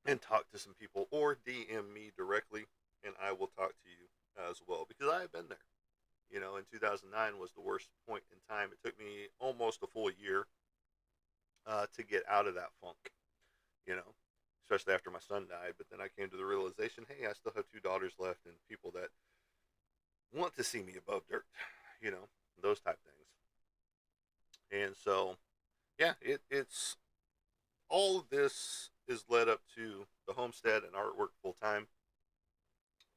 and talk to some people, or DM me directly, and I will talk to you as well, because I have been there. In 2009 was the worst point in time. It took me almost a full year to get out of that funk, you know, especially after my son died. But then I came to the realization, hey, I still have two daughters left and people that want to see me above dirt, you know, those type things. And so, yeah, it's all of this is led up to the homestead and artwork full time.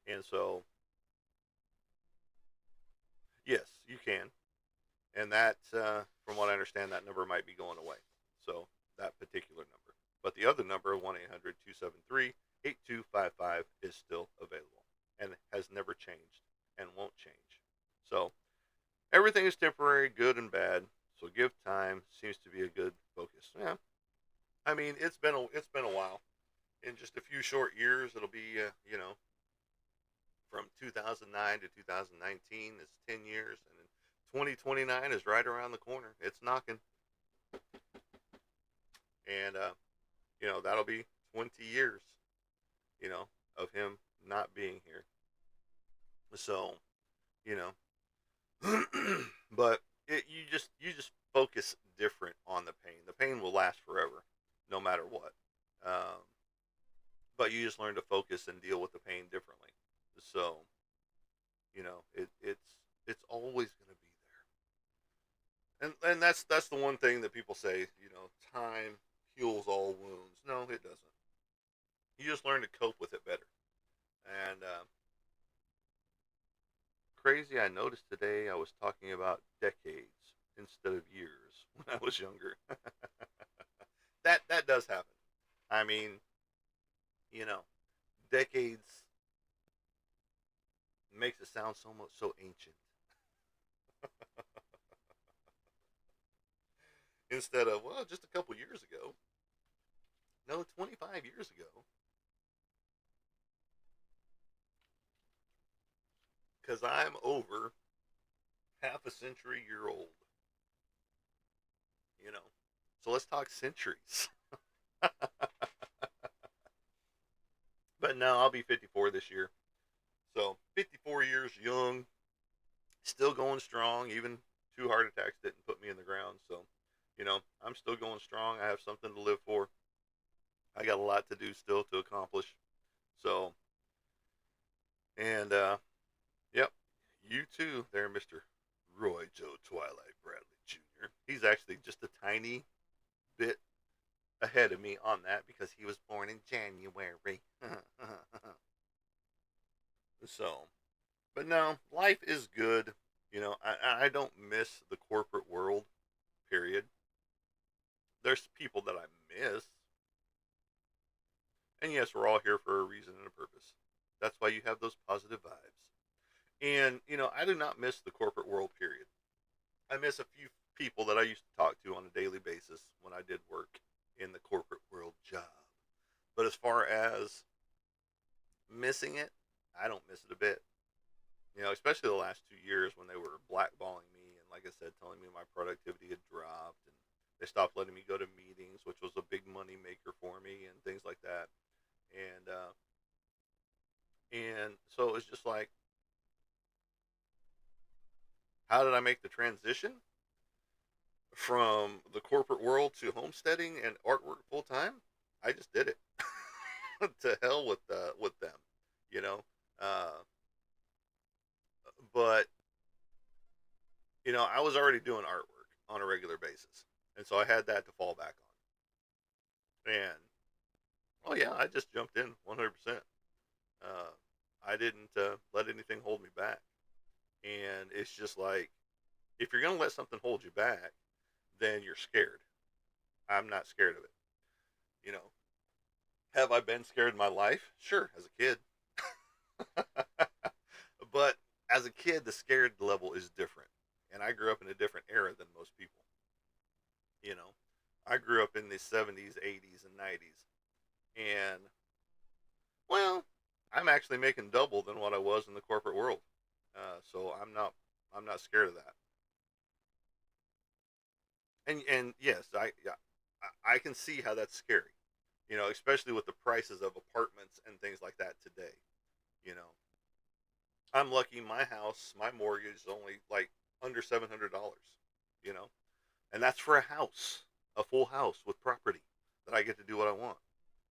And so, yes, you can. And that, from what I understand, that number might be going away. So that particular number, but the other number, 1-800-273-8255, is still available and has never changed and won't change. So everything is temporary, good and bad. So give time seems to be a good focus. Yeah, I mean it's been a while. In just a few short years, it'll be from 2009 to 2019 is 10 years, and 2029 is right around the corner. It's knocking. And that'll be 20 years, of him not being here. So, you know, but you just focus different on the pain. The pain will last forever, no matter what. Um, but you just learn to focus and deal with the pain differently. So, it's always going to be there. And that's the one thing that people say, time heals all wounds. No, it doesn't. You just learn to cope with it better. And crazy, I noticed today I was talking about decades instead of years when I was younger. That does happen. I mean, you know, decades makes it sound so ancient instead of, well, just a couple years ago. No, 25 years ago, because I'm over half a century year old. You know, so let's talk centuries. But no, I'll be 54 this year. So 54 years young, still going strong. Even two heart attacks didn't put me in the ground. So, I'm still going strong. I have something to live for. I got a lot to do still to accomplish. So, and yep, you too, there, Mister Roy Joe Twilight Bradley Jr. He's actually just a tiny bit ahead of me on that because he was born in January. So, but no, life is good. I don't miss the corporate world. Period. There's people that I miss, and yes, we're all here for a reason and a purpose. That's why you have those positive vibes. And I do not miss the corporate world. Period. I miss a few people that I used to talk to on a daily basis when I did work in the corporate world job. But as far as missing it, I don't miss it a bit. Especially the last 2 years when they were blackballing me and, like I said, telling me my productivity had dropped, and they stopped letting me go to meetings, which was a big money maker for me, and things like that. And so it was just like, how did I make the transition from the corporate world to homesteading and artwork full time? I just did it. To hell with them, you know. Uh, but I was already doing artwork on a regular basis, and so I had that to fall back on. And oh yeah, I just jumped in 100%. Uh, I didn't let anything hold me back, and it's just like, if you're gonna let something hold you back, then you're scared. I'm not scared of it. You know, have I been scared in my life? Sure, as a kid. But as a kid, the scared level is different. And I grew up in a different era than most people. You know, I grew up in the 70s, 80s, and 90s. And well, I'm actually making double than what I was in the corporate world. So I'm not scared of that. And yes, I can see how that's scary. Especially with the prices of apartments and things like that today. You know, I'm lucky my house, my mortgage is only like under $700. You know, and that's for a house, a full house with property that I get to do what I want.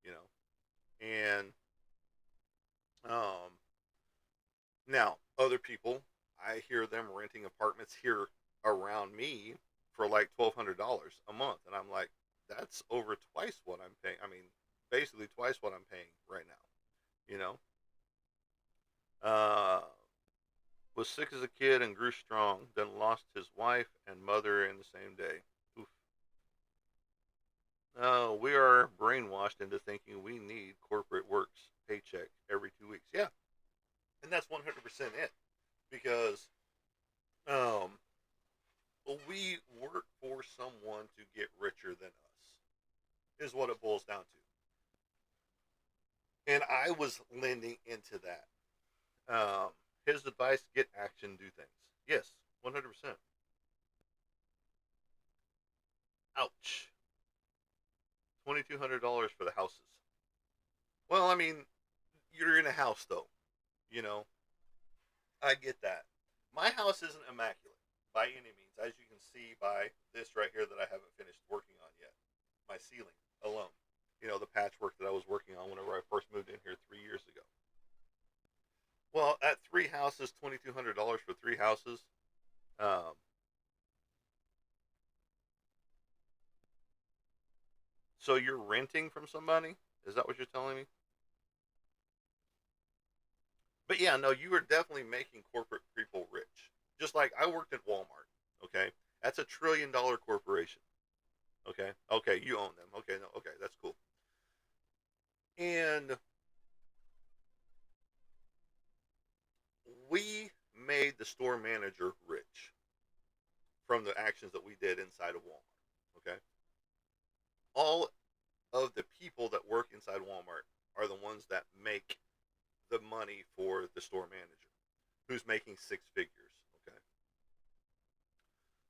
You know, and um, now other people, I hear them renting apartments here around me for like $1,200 a month, and I'm like, that's over twice what I'm paying. I mean, basically twice what I'm paying right now. You know, uh, was sick as a kid and grew strong, then lost his wife and mother in the same day. Oof. We are brainwashed into thinking we need corporate works paycheck every 2 weeks. Yeah, and that's 100% it. Because um, we work for someone to get richer than us, is what it boils down to. And I was lending into that. Um, his advice: get action, do things. Yes, 100%. Ouch. $2,200 for the houses. Well, I mean, you're in a house though. You know, I get that. My house isn't immaculate by any means, as you can see by this right here that I haven't finished working on yet. My ceiling alone. The patchwork that I was working on whenever I first moved in here 3 years ago. Well, at three houses, $2,200 for three houses. Um, so you're renting from somebody? Is that what you're telling me? But yeah, no, you are definitely making corporate people rich. Just like I worked at Walmart. Okay, that's $1 trillion corporation. Okay, okay, you own them. Okay, no, okay, that's cool. And we made the store manager rich from the actions that we did inside of Walmart. Okay, all of the people that work inside Walmart are the ones that make the money for the store manager, who's making six figures. Okay,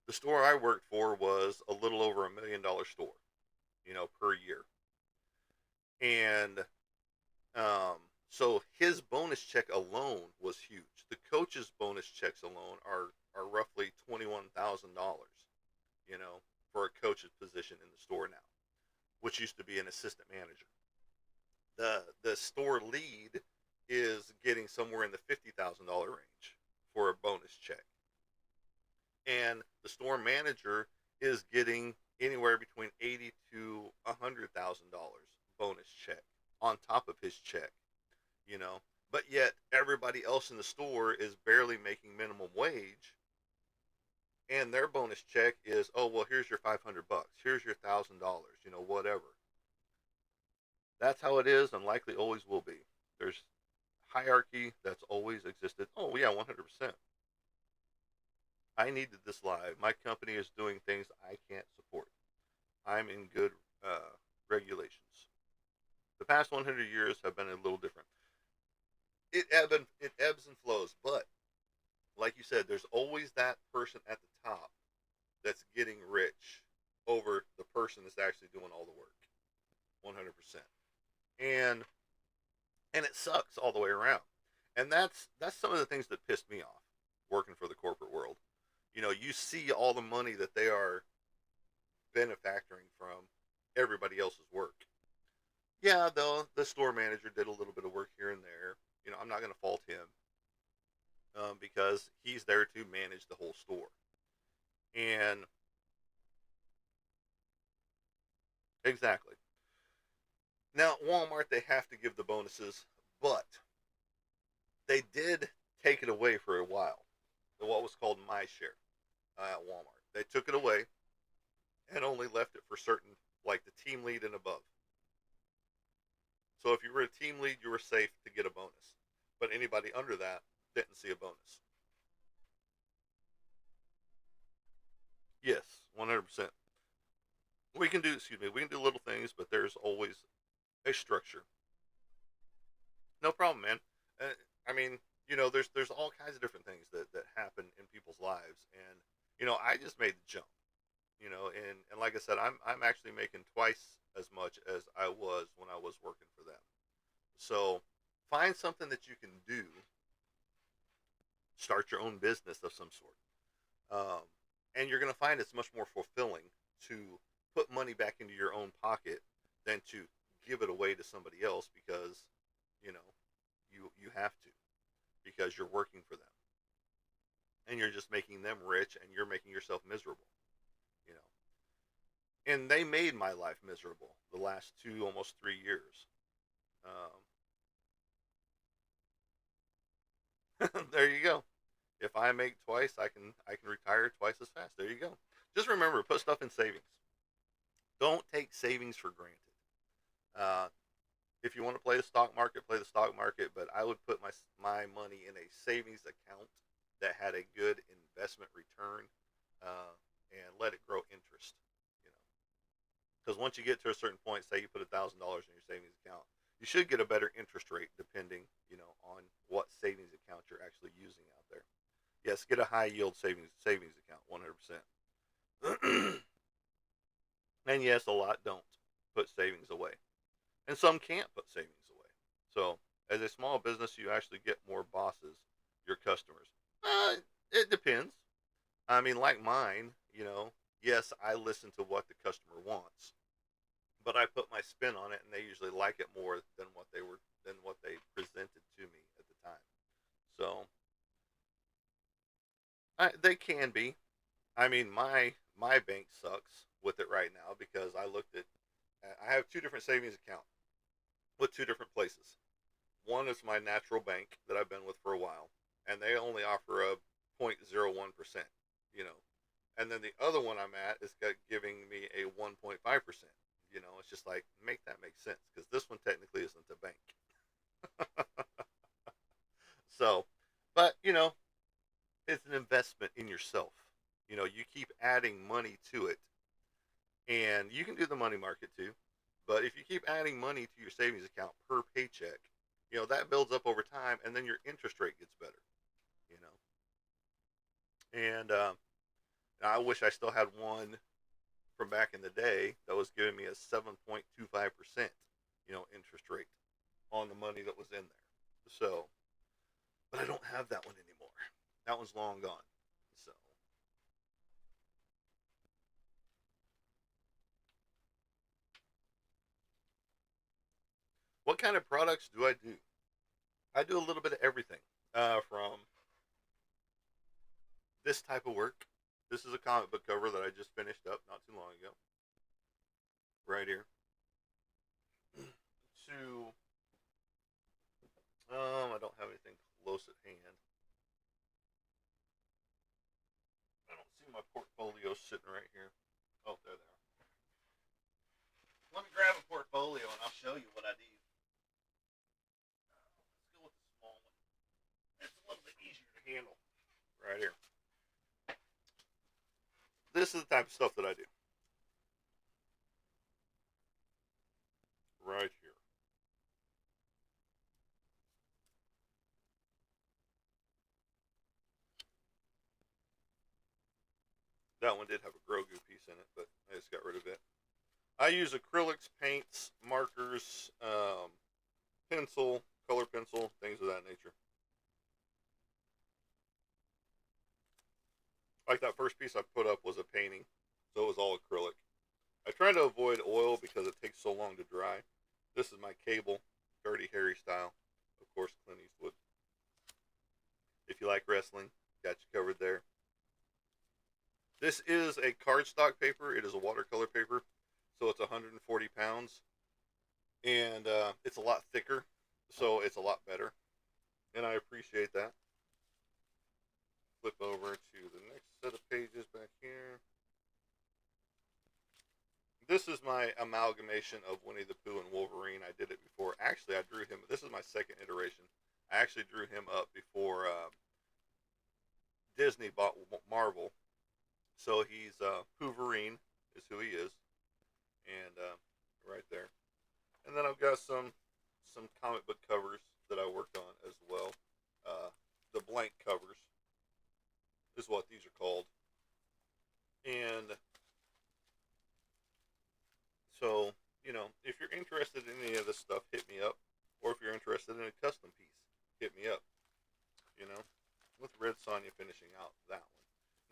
the store I worked for was a little over $1 million store, per year, and um, so his bonus check alone was huge. The coach's bonus checks alone are roughly $21,000, for a coach's position in the store now, which used to be an assistant manager. The store lead is getting somewhere in the $50,000 range for a bonus check, and the store manager is getting anywhere between $80,000 to $100,000 bonus check on top of his check. You know, but yet everybody else in the store is barely making minimum wage, and their bonus check is, oh well, here's your $500, here's your $1,000, whatever. That's how it is, and likely always will be. There's hierarchy that's always existed. Oh yeah, 100%. I needed this live. My company is doing things I can't support. I'm in good regulations. The past 100 years have been a little different. It ebbs and flows, but like you said, there's always that person at the top that's getting rich over the person that's actually doing all the work. 100%. And and it sucks all the way around. And that's some of the things that pissed me off working for the corporate world. You see all the money that they are benefactoring from everybody else's work. Yeah, though the store manager did a little bit of work here and there. I'm not going to fault him, because he's there to manage the whole store. And exactly. Now, Walmart, they have to give the bonuses, but they did take it away for a while. What was called my share at Walmart. They took it away and only left it for certain, like the team lead and above. So if you were a team lead, you were safe to get a bonus. But anybody under that didn't see a bonus. Yes, 100%. We can do, excuse me, we can do little things, but there's always a structure. No problem, man. Uh, I mean, there's all kinds of different things that happen in people's lives, and I just made the jump. And like I said, I'm actually making twice as much as I was when I was working for them. So find something that you can do. Start your own business of some sort, um, and you're going to find it's much more fulfilling to put money back into your own pocket than to give it away to somebody else because you know you have to because you're working for them and you're just making them rich and you're making yourself miserable. You know, and they made my life miserable the last 2 almost 3 years. There you go. If I make twice, I can retire twice as fast. There you go. Just remember, put stuff in savings. Don't take savings for granted. Uh, if you want to play the stock market, play the stock market. But I would put my money in a savings account that had a good investment return, and let it grow interest. You know, because once you get to a certain point, say you put $1,000 in your savings account, you should get a better interest rate depending, on what savings account you're actually using out there. Yes, get a high yield savings account, 100%. And yes, a lot don't put savings away, and some can't put savings away. So, as a small business, you actually get more bosses, your customers. It depends. I mean, like mine, yes, I listen to what the customer wants, but I put my spin on it, and they usually like it more than what they presented to me at the time. So, they can be. I mean, my bank sucks with it right now because I looked at. I have two different savings accounts with two different places. One is my natural bank that I've been with for a while, and they only offer a 0.01%. You know, and then the other one I'm at is giving me a 1.5%. It's just like make that make sense because this one technically isn't a bank. So, but it's an investment in yourself. You keep adding money to it, and you can do the money market too. But if you keep adding money to your savings account per paycheck, that builds up over time, and then your interest rate gets better. You and I wish I still had one from back in the day that was giving me a 7.25%, interest rate on the money that was in there. So, but I don't have that one anymore. That one's long gone. So, what kind of products do I do? I do a little bit of everything. From this type of work. This is a comic book cover that I just finished up not too long ago, right here. To I don't have anything close at hand. I don't see my portfolio sitting right here. Oh, there they are. Let me grab a portfolio and I'll show you what I do. Let's go with the small one. It's a little bit easier to handle. Right here. This is the type of stuff that I do. Right here. That one did have a Grogu piece in it, but I just got rid of it. I use acrylics, paints, markers, pencil, color pencil, things of that nature. Like that first piece I put up was a painting, so it was all acrylic. I try to avoid oil because it takes so long to dry. This is my Cable, Dirty Harry style. Of course, Clint Eastwood. If you like wrestling, got you covered there. This is a cardstock paper. It is a watercolor paper, so it's 140 pounds, and it's a lot thicker, so it's a lot better, and I appreciate that. Flip over to the next set of pages back here. This is my amalgamation of Winnie the Pooh and Wolverine. I did it before. Actually, I drew him. This is my second iteration. I actually drew him up before Disney bought Marvel. So he's Pooverine is who he is, and right there. And then I've got some comic book covers that I worked on as well. Uh, the blank covers is what these are called, and so if you're interested in any of this stuff, hit me up. Or if you're interested in a custom piece, hit me up. You know, with Red Sonja finishing out that one.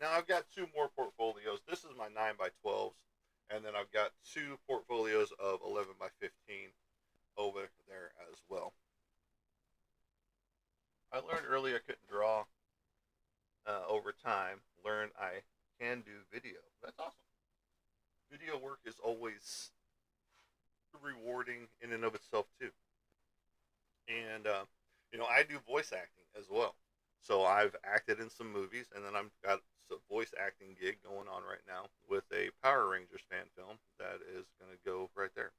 Now I've got two more portfolios. This is my 9x12s, and then I've got two portfolios of 11x15 over there as well. I learned early I couldn't draw. Over time, learned I can do video. That's awesome. Video work is always rewarding in and of itself too. And I do voice acting as well. So I've acted in some movies, and then I've got a voice acting gig going on right now with a Power Rangers fan film that is going to go right there.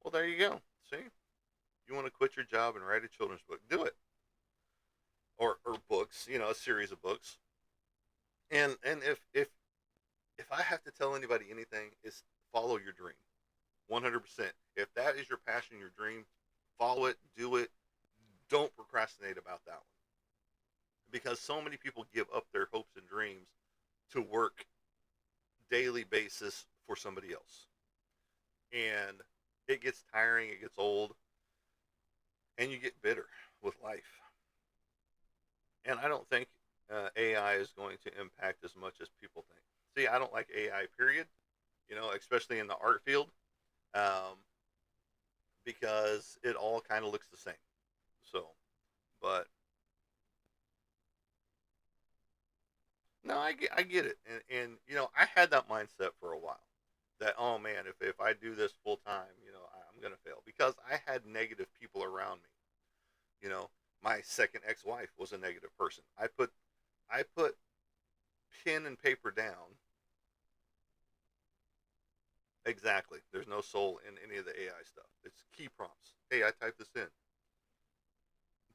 Well, there you go. See, you want to quit your job and write a children's book, do it, or books. A series of books. And if I have to tell anybody anything, is follow your dream. 100%. If that is your passion, your dream, follow it, do it. Don't procrastinate about that one. Because so many people give up their hopes and dreams to work daily basis for somebody else. And it gets tiring, it gets old, and you get bitter with life. And I don't think AI is going to impact as much as people think. See, I don't like AI, period, especially in the art field, um, because it all kind of looks the same. So, but no, I get it, and I had that mindset for a while. That, oh man, if I do this full time, I'm gonna fail because I had negative people around me. You know, my second ex-wife was a negative person. I put pen and paper down. Exactly. There's no soul in any of the AI stuff. It's key prompts. Hey, I typed this in.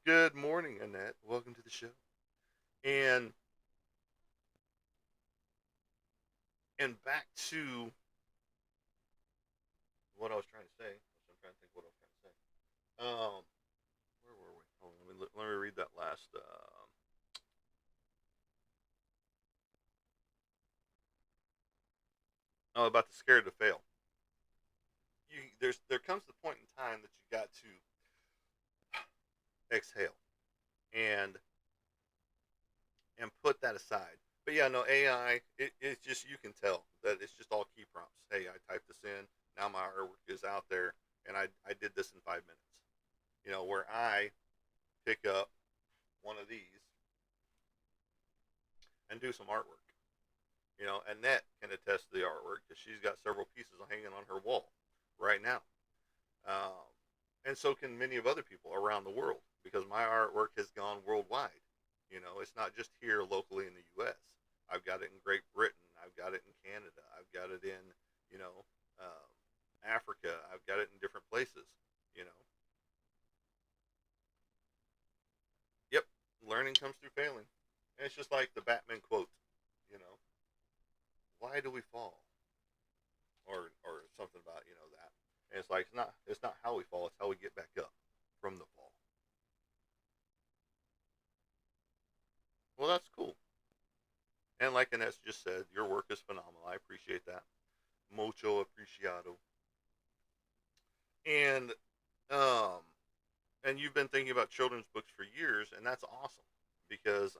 Good morning, Annette. Welcome to the show. And back to what I was trying to say. I'm trying to think what I was trying to say. Where were we? Hold on, let me read that last. Oh, about the scared to fail. There comes the point in time that you got to exhale and put that aside. But yeah, no AI. It's just you can tell that it's just all key prompts. Hey, I typed this in. Now my artwork is out there, and I did this in 5 minutes. Where I pick up one of these and do some artwork. Annette can attest to the artwork because she's got several pieces hanging on her wall right now. Um, and so can many of other people around the world because my artwork has gone worldwide. It's not just here locally in the U.S. I've got it in Great Britain. I've got it in Canada. I've got it in, you know, um, Africa. I've got it in different places. You know, yep. Learning comes through failing, and it's just like the Batman quote. You know, why do we fall, or something about that. And it's like it's not how we fall. It's how we get back up from the fall. Well, that's cool. And like Ines just said, your work is phenomenal. I appreciate that. Mucho apreciado. And um and you've been thinking about children's books for years, and that's awesome because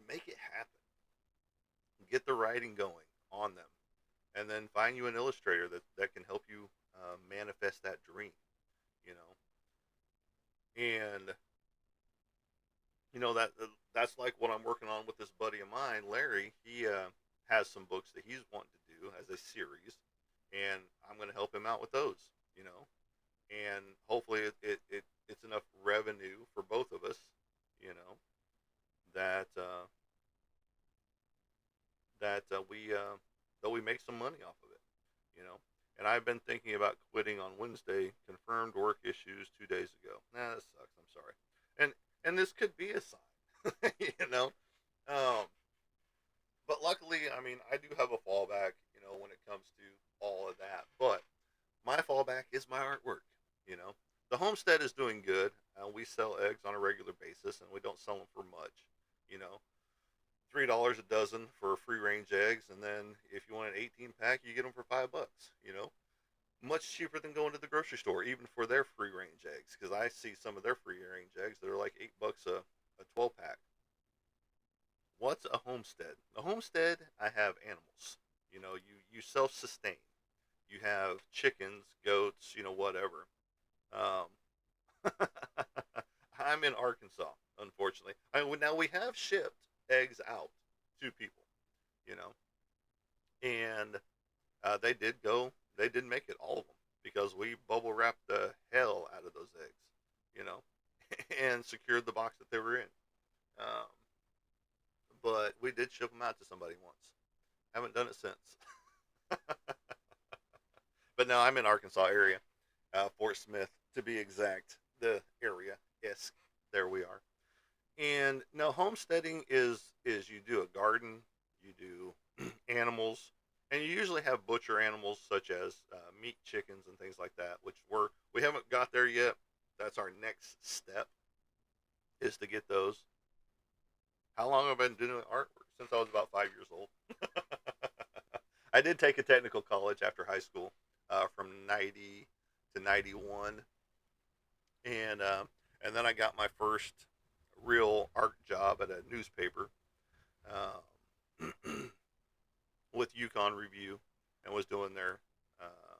make it happen. Get the writing going on them, and then find you an illustrator that can help you manifest that dream. You know, and that's like what I'm working on with this buddy of mine, Larry. He has some books that he's wanting to do as a series, and I'm going to help him out with those. You know, and hopefully it's enough revenue for both of us. You know that that we make some money off of it. You know, and I've been thinking about quitting on Wednesday. Confirmed work issues 2 days ago. Nah, that sucks. I'm sorry. And this could be a sign. you know, but luckily, I mean, I do have a fallback. When it comes to all is my artwork. You know, the homestead is doing good. We sell eggs on a regular basis, and we don't sell them for much. You know, $3 a dozen for free range eggs, and then if you want an 18 pack, you get them for $5. You know, much cheaper than going to the grocery store, even for their free range eggs. Because I see some of their free range eggs that are like $8 a 12 pack. What's a homestead? A homestead, I have animals. You know, you self sustain. You have chickens, goats, whatever. Um, I'm in Arkansas, unfortunately. Now we have shipped eggs out to people, you know, and they did go. They did make it, all of them, because we bubble wrapped the hell out of those eggs, you know, and secured the box that they were in. Um, but we did ship them out to somebody once. Haven't done it since. But no, I'm in Arkansas area, Fort Smith to be exact. The area, yes, there we are. And no, homesteading is you do a garden, you do animals, and you usually have butcher animals such as meat chickens and things like that, which we haven't got there yet. That's our next step, is to get those. How long have I been doing artwork? Since I was about 5 years old. I did take a technical college after high school, from 90 to 91, and then I got my first real art job at a newspaper, uh, with Yukon Review, and was doing their. Uh,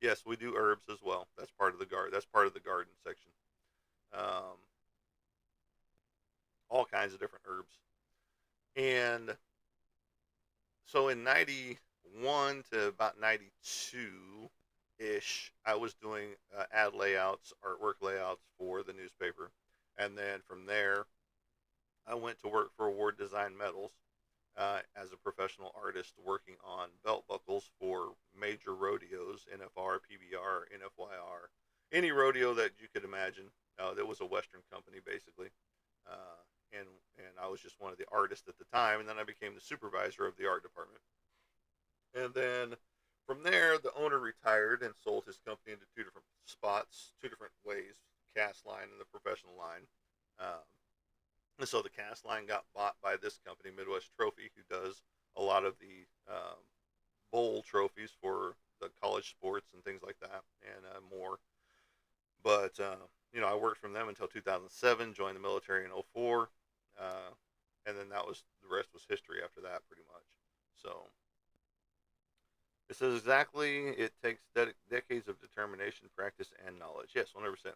yes, we do herbs as well. That's part of the garden. That's part of the garden section. Um, all kinds of different herbs, and so in 91 to about 92 ish, I was doing ad layouts, artwork layouts for the newspaper. And then from there, I went to work for Award Design Metals, as a professional artist, working on belt buckles for major rodeos, NFR, PBR, NFYR, any rodeo that you could imagine. That was a Western company, basically. Uh, and I was just one of the artists at the time, and then I became the supervisor of the art department. And then from there, the owner retired and sold his company into two different spots, two different ways: cast line and the professional line. Um, and so the cast line got bought by this company, Midwest Trophy, who does a lot of the bowl trophies for the college sports and things like that, and more. But I worked from them until 2007. Joined the military in '04, uh, and then the rest was history after that, pretty much. So it says exactly. It takes decades of determination, practice, and knowledge. Yes, 100%.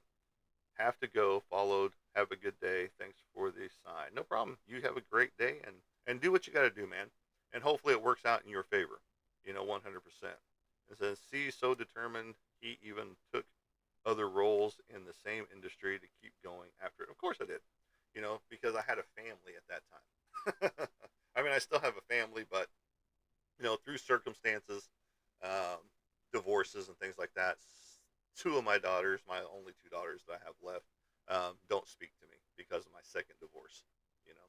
Have to go. Followed. Have a good day. Thanks for the sign. No problem. You have a great day, and do what you got to do, man. And hopefully it works out in your favor. 100%. It says, see, so determined, he even took other roles in the same industry to keep going after it. Of course I did. Because I had a family at that time. I mean, I still have a family, but through circumstances, um, divorces and things like that, two of my daughters, my only two daughters that I have left, don't speak to me because of my second divorce. You know,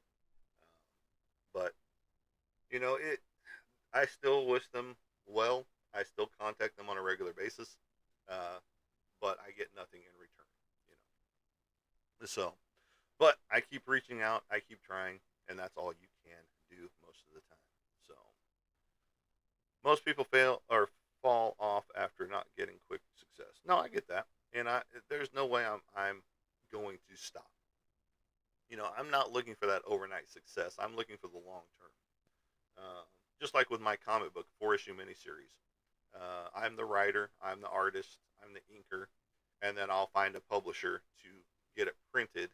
but it. I still wish them well. I still contact them on a regular basis, uh, but I get nothing in return. You so, but I keep reaching out. I keep trying, and that's all you can do most of the time. So most people fail or fall off after not getting quick success. No, I get that, and there's no way I'm going to stop. I'm not looking for that overnight success. I'm looking for the long term. Uh, just like with my comic book 4-issue miniseries, I'm the writer, I'm the artist, I'm the inker, and then I'll find a publisher to get it printed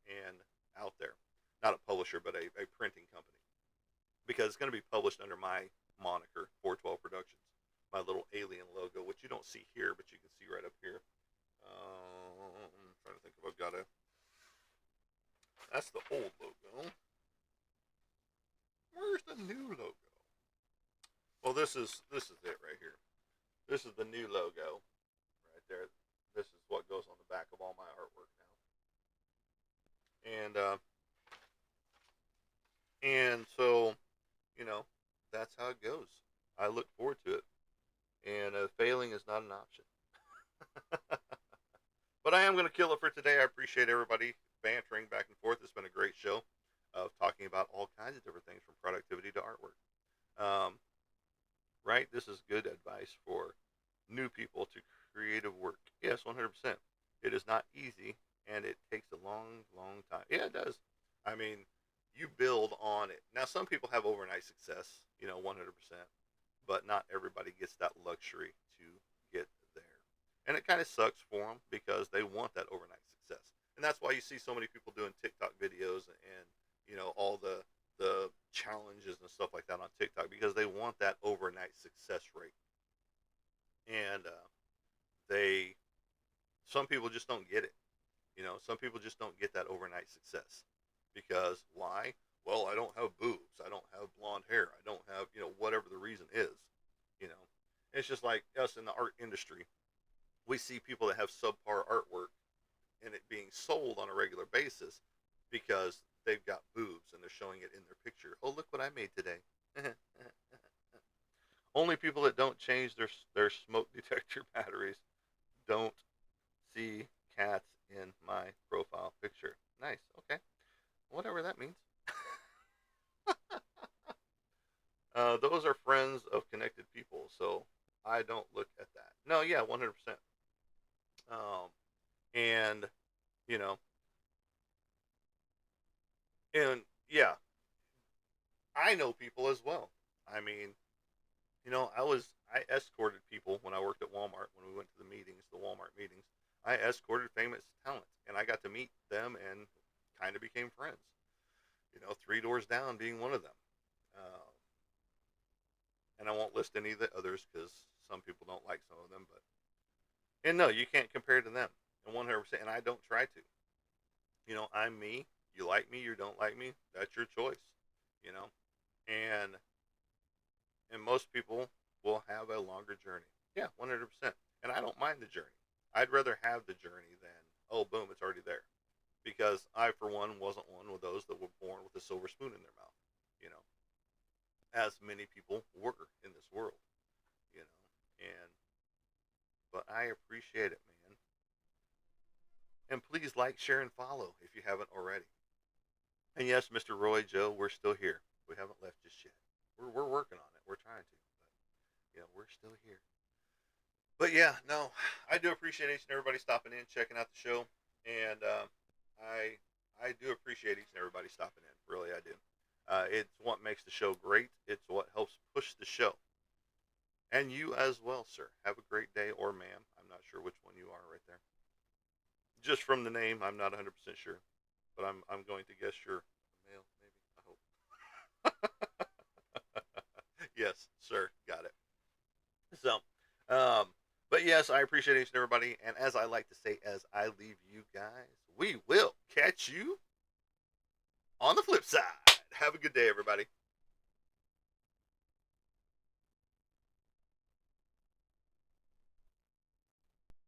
and out there. Not a publisher, but a printing company, because it's going to be published under my moniker, 412 Productions, my little alien logo, which you don't see here, but you can see right up here. I'm trying to think if I've got a. That's the old logo. Where's the new logo? Well, this is it right here. This is the new logo right there. This is what goes on the back of all my artwork now. And so, you know, that's how it goes. I look forward to it, and failing is not an option. But I am going to kill it for today. I appreciate everybody bantering back and forth. It's been a great show of talking about all kinds of different things from productivity to artwork. Um, right? This is good advice for new people to creative work. Yes, 100%. It is not easy and it takes a long, long time. Yeah, it does. I mean, you build on it. Now, some people have overnight success, 100%, but not everybody gets that luxury to get there. And it kind of sucks for them because they want that overnight success. And that's why you see so many people doing TikTok videos and, all the challenges and stuff like that on TikTok because they want that overnight success rate. And they, some people just don't get it. Some people just don't get that overnight success because why? Well, I don't have boobs. I don't have blonde hair. I don't have, whatever the reason is. You know, it's just like us in the art industry. We see people that have subpar artwork and it being sold on a regular basis because they've got boobs and they're showing it in their picture. Oh, look what I made today. Only people that don't change their smoke detector batteries don't see cats in my profile picture. Nice. Okay. Whatever that means. Those are friends of connected people, so I don't look at that. No, yeah, 100%. Um, and you know, and yeah, I know people as well. I mean, I escorted people when I worked at Walmart when we went to the meetings, the Walmart meetings. I escorted famous talent, and I got to meet them and kind of became friends. Three doors down being one of them. Uh, and I won't list any of the others because some people don't like some of them. And no, you can't compare to them. And 100%. And I don't try to. I'm me. You like me, you don't like me. That's your choice. You know, and most people will have a longer journey. Yeah, 100%. And I don't mind the journey. I'd rather have the journey than boom, it's already there. Because I, for one, wasn't one of those that were born with a silver spoon in their mouth. You know, as many people were in this world. You know, and but I appreciate it, man. And please like, share, and follow if you haven't already. And yes, Mr. Roy Joe, we're still here. We haven't left just yet. We're working on it. We're trying to, but we're still here. But yeah, no, I do appreciate each and everybody stopping in, checking out the show, and I do appreciate each and everybody stopping in. Really, I do. It's what makes the show great. It's what helps push the show. And you as well, sir. Have a great day, or ma'am. I'm not sure which one you are right there. Just from the name, I'm not 100% sure, but I'm going to guess you're a male, maybe. I hope. Yes, sir. Got it. So, um, but yes, I appreciate each and everybody. And as I like to say, as I leave you guys, we will catch you on the flip side. Have a good day, everybody.